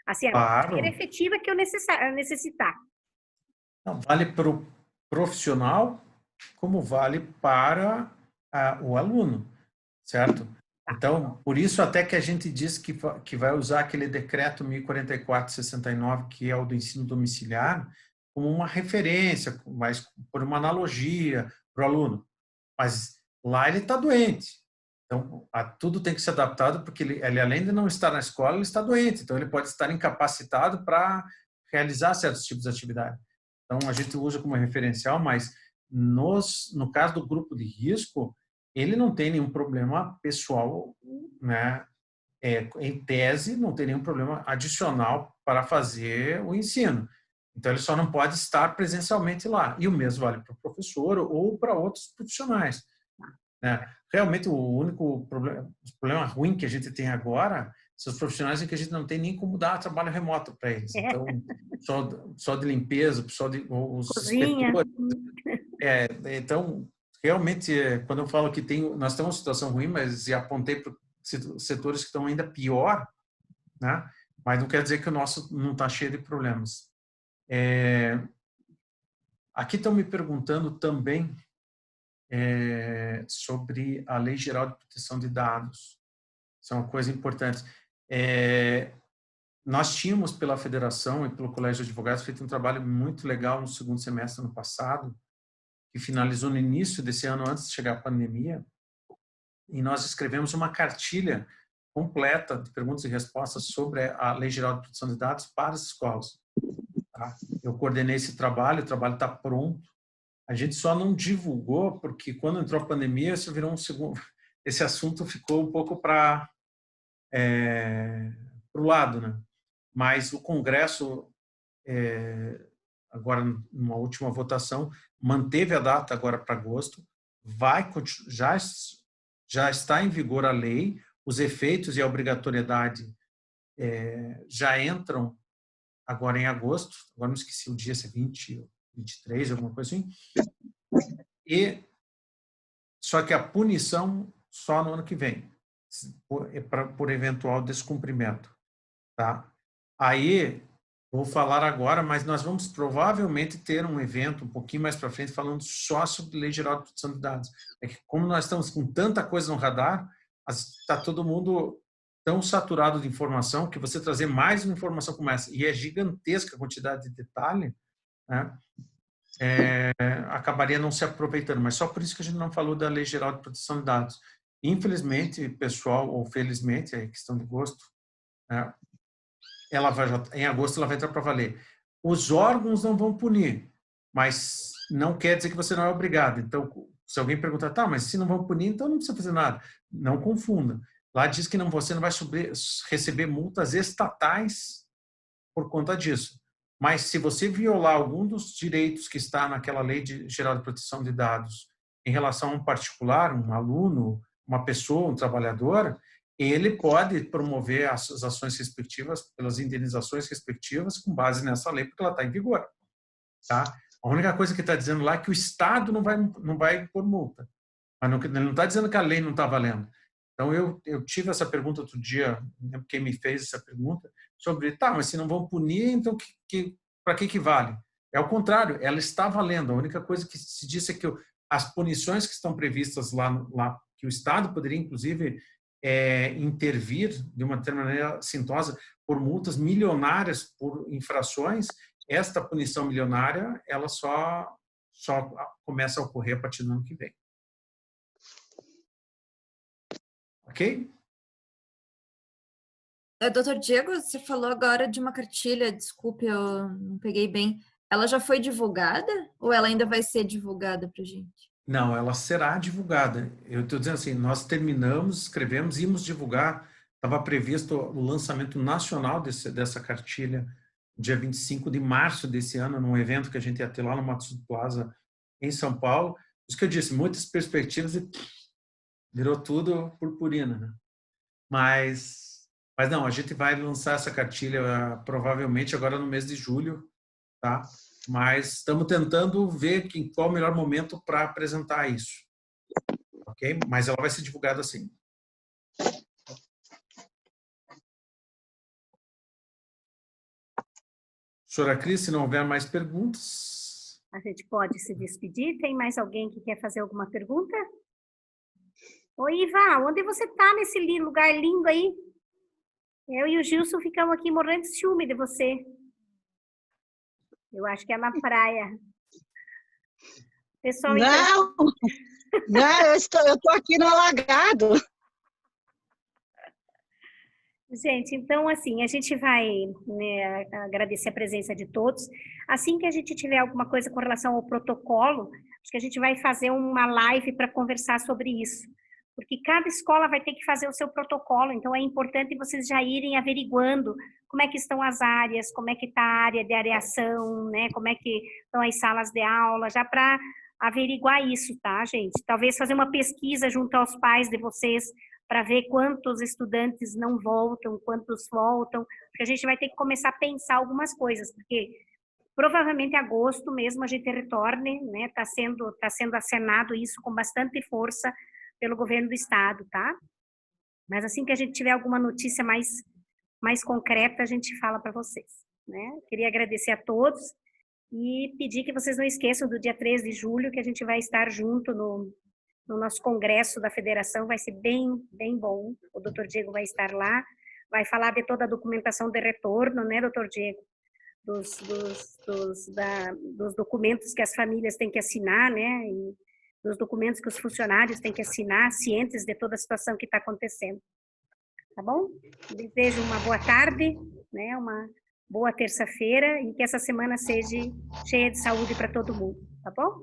assim, a maneira efetiva que eu necessitar. Não, vale para o profissional, como vale para o aluno, certo? Então, por isso até que a gente diz que vai usar aquele decreto 1044/69, que é o do ensino domiciliar, como uma referência, mas por uma analogia para o aluno. Mas lá ele está doente. Então, tudo tem que ser adaptado, porque ele, além de não estar na escola, ele está doente. Então, ele pode estar incapacitado para realizar certos tipos de atividade. Então, a gente usa como referencial, mas no caso do grupo de risco, ele não tem nenhum problema pessoal, né? Em tese, não tem nenhum problema adicional para fazer o ensino. Então, ele só não pode estar presencialmente lá. E o mesmo vale para o professor ou para outros profissionais, né? Realmente, o único problema ruim que a gente tem agora são os profissionais em que a gente não tem nem como dar trabalho remoto para eles. Então, só de limpeza, só de os cozinha. Então, realmente, quando eu falo que nós temos uma situação ruim, mas apontei para setores que estão ainda pior, né? Mas não quer dizer que o nosso não está cheio de problemas. Aqui estão me perguntando também sobre a Lei Geral de Proteção de Dados. Isso é uma coisa importante. Nós tínhamos, pela Federação e pelo Colégio de Advogados, feito um trabalho muito legal no segundo semestre do ano passado, que finalizou no início desse ano, antes de chegar a pandemia, e nós escrevemos uma cartilha completa de perguntas e respostas sobre a Lei Geral de Proteção de Dados para as escolas. Tá? Eu coordenei esse trabalho, o trabalho está pronto. A gente só não divulgou porque quando entrou a pandemia, isso virou esse assunto ficou um pouco para o lado, né? Mas o Congresso, agora numa última votação, manteve a data agora para agosto, já está em vigor a lei, os efeitos e a obrigatoriedade já entram agora em agosto, agora não esqueci o dia, se é 20, 23, alguma coisa assim, só que a punição só no ano que vem, por eventual descumprimento. Tá? Aí, vou falar agora, mas nós vamos provavelmente ter um evento um pouquinho mais para frente falando só sobre Lei Geral de Proteção de Dados. É que como nós estamos com tanta coisa no radar, está todo mundo tão saturado de informação que você trazer mais uma informação como essa, e é gigantesca a quantidade de detalhe, né? Acabaria não se aproveitando. Mas só por isso que a gente não falou da Lei Geral de Proteção de Dados. Infelizmente, pessoal, ou felizmente, é questão de gosto, né? Em agosto ela vai entrar para valer. Os órgãos não vão punir, mas não quer dizer que você não é obrigado. Então, se alguém perguntar, tá, mas se não vão punir, então não precisa fazer nada. Não confunda. Lá diz que você não vai receber multas estatais por conta disso. Mas se você violar algum dos direitos que está naquela Lei Geral de Proteção de Dados em relação a um particular, um aluno, uma pessoa, um trabalhador, ele pode promover as ações respectivas pelas indenizações respectivas com base nessa lei, porque ela está em vigor. Tá? A única coisa que está dizendo lá é que o Estado não vai impor multa. Mas ele não está dizendo que a lei não está valendo. Então, eu tive essa pergunta outro dia, quem me fez essa pergunta, sobre, tá, mas se não vão punir, então para que vale? É o contrário, ela está valendo. A única coisa que se diz é que as punições que estão previstas lá que o Estado poderia, inclusive, intervir de uma determinada maneira sintosa por multas milionárias por infrações, esta punição milionária, ela só começa a ocorrer a partir do ano que vem. Ok? Doutor Diego, você falou agora de uma cartilha, desculpe, eu não peguei bem. Ela já foi divulgada ou ela ainda vai ser divulgada para a gente? Não, ela será divulgada. Eu estou dizendo assim, nós terminamos, escrevemos, íamos divulgar, estava previsto o lançamento nacional dessa cartilha dia 25 de março desse ano, num evento que a gente ia ter lá no Matsui Plaza, em São Paulo. Isso que eu disse, muitas perspectivas e virou tudo purpurina, né? Mas não, a gente vai lançar essa cartilha provavelmente agora no mês de julho, tá? Mas estamos tentando ver em qual o melhor momento para apresentar isso, ok? Mas ela vai ser divulgada assim. Senhora Cris, se não houver mais perguntas... A gente pode se despedir. Tem mais alguém que quer fazer alguma pergunta? Oi, Iva, onde você está nesse lugar lindo aí? Eu e o Gilson ficamos aqui morrendo de ciúme de você. Eu acho que é na praia. Pessoal, não, não, eu estou aqui no alagado. Gente, então, assim, a gente vai, né, agradecer a presença de todos. Assim que a gente tiver alguma coisa com relação ao protocolo, acho que a gente vai fazer uma live para conversar sobre isso. Porque cada escola vai ter que fazer o seu protocolo, então é importante vocês já irem averiguando como é que estão as áreas, como é que está a área de areação, né, como é que estão as salas de aula, já para averiguar isso, tá, gente? Talvez fazer uma pesquisa junto aos pais de vocês, para ver quantos estudantes não voltam, quantos voltam, porque a gente vai ter que começar a pensar algumas coisas, porque provavelmente em agosto mesmo a gente retorne, né, tá sendo acenado isso com bastante força pelo governo do estado, tá? Mas assim que a gente tiver alguma notícia mais concreta, a gente fala para vocês, né? Queria agradecer a todos e pedir que vocês não esqueçam do dia 3 de julho, que a gente vai estar junto no nosso congresso da federação, vai ser bem bom. O doutor Diego vai estar lá, vai falar de toda a documentação de retorno, né, doutor Diego? Dos documentos que as famílias têm que assinar, né, e dos documentos que os funcionários têm que assinar, cientes de toda a situação que está acontecendo. Tá bom? Desejo uma boa tarde, né, uma boa terça-feira e que essa semana seja cheia de saúde para todo mundo, tá bom?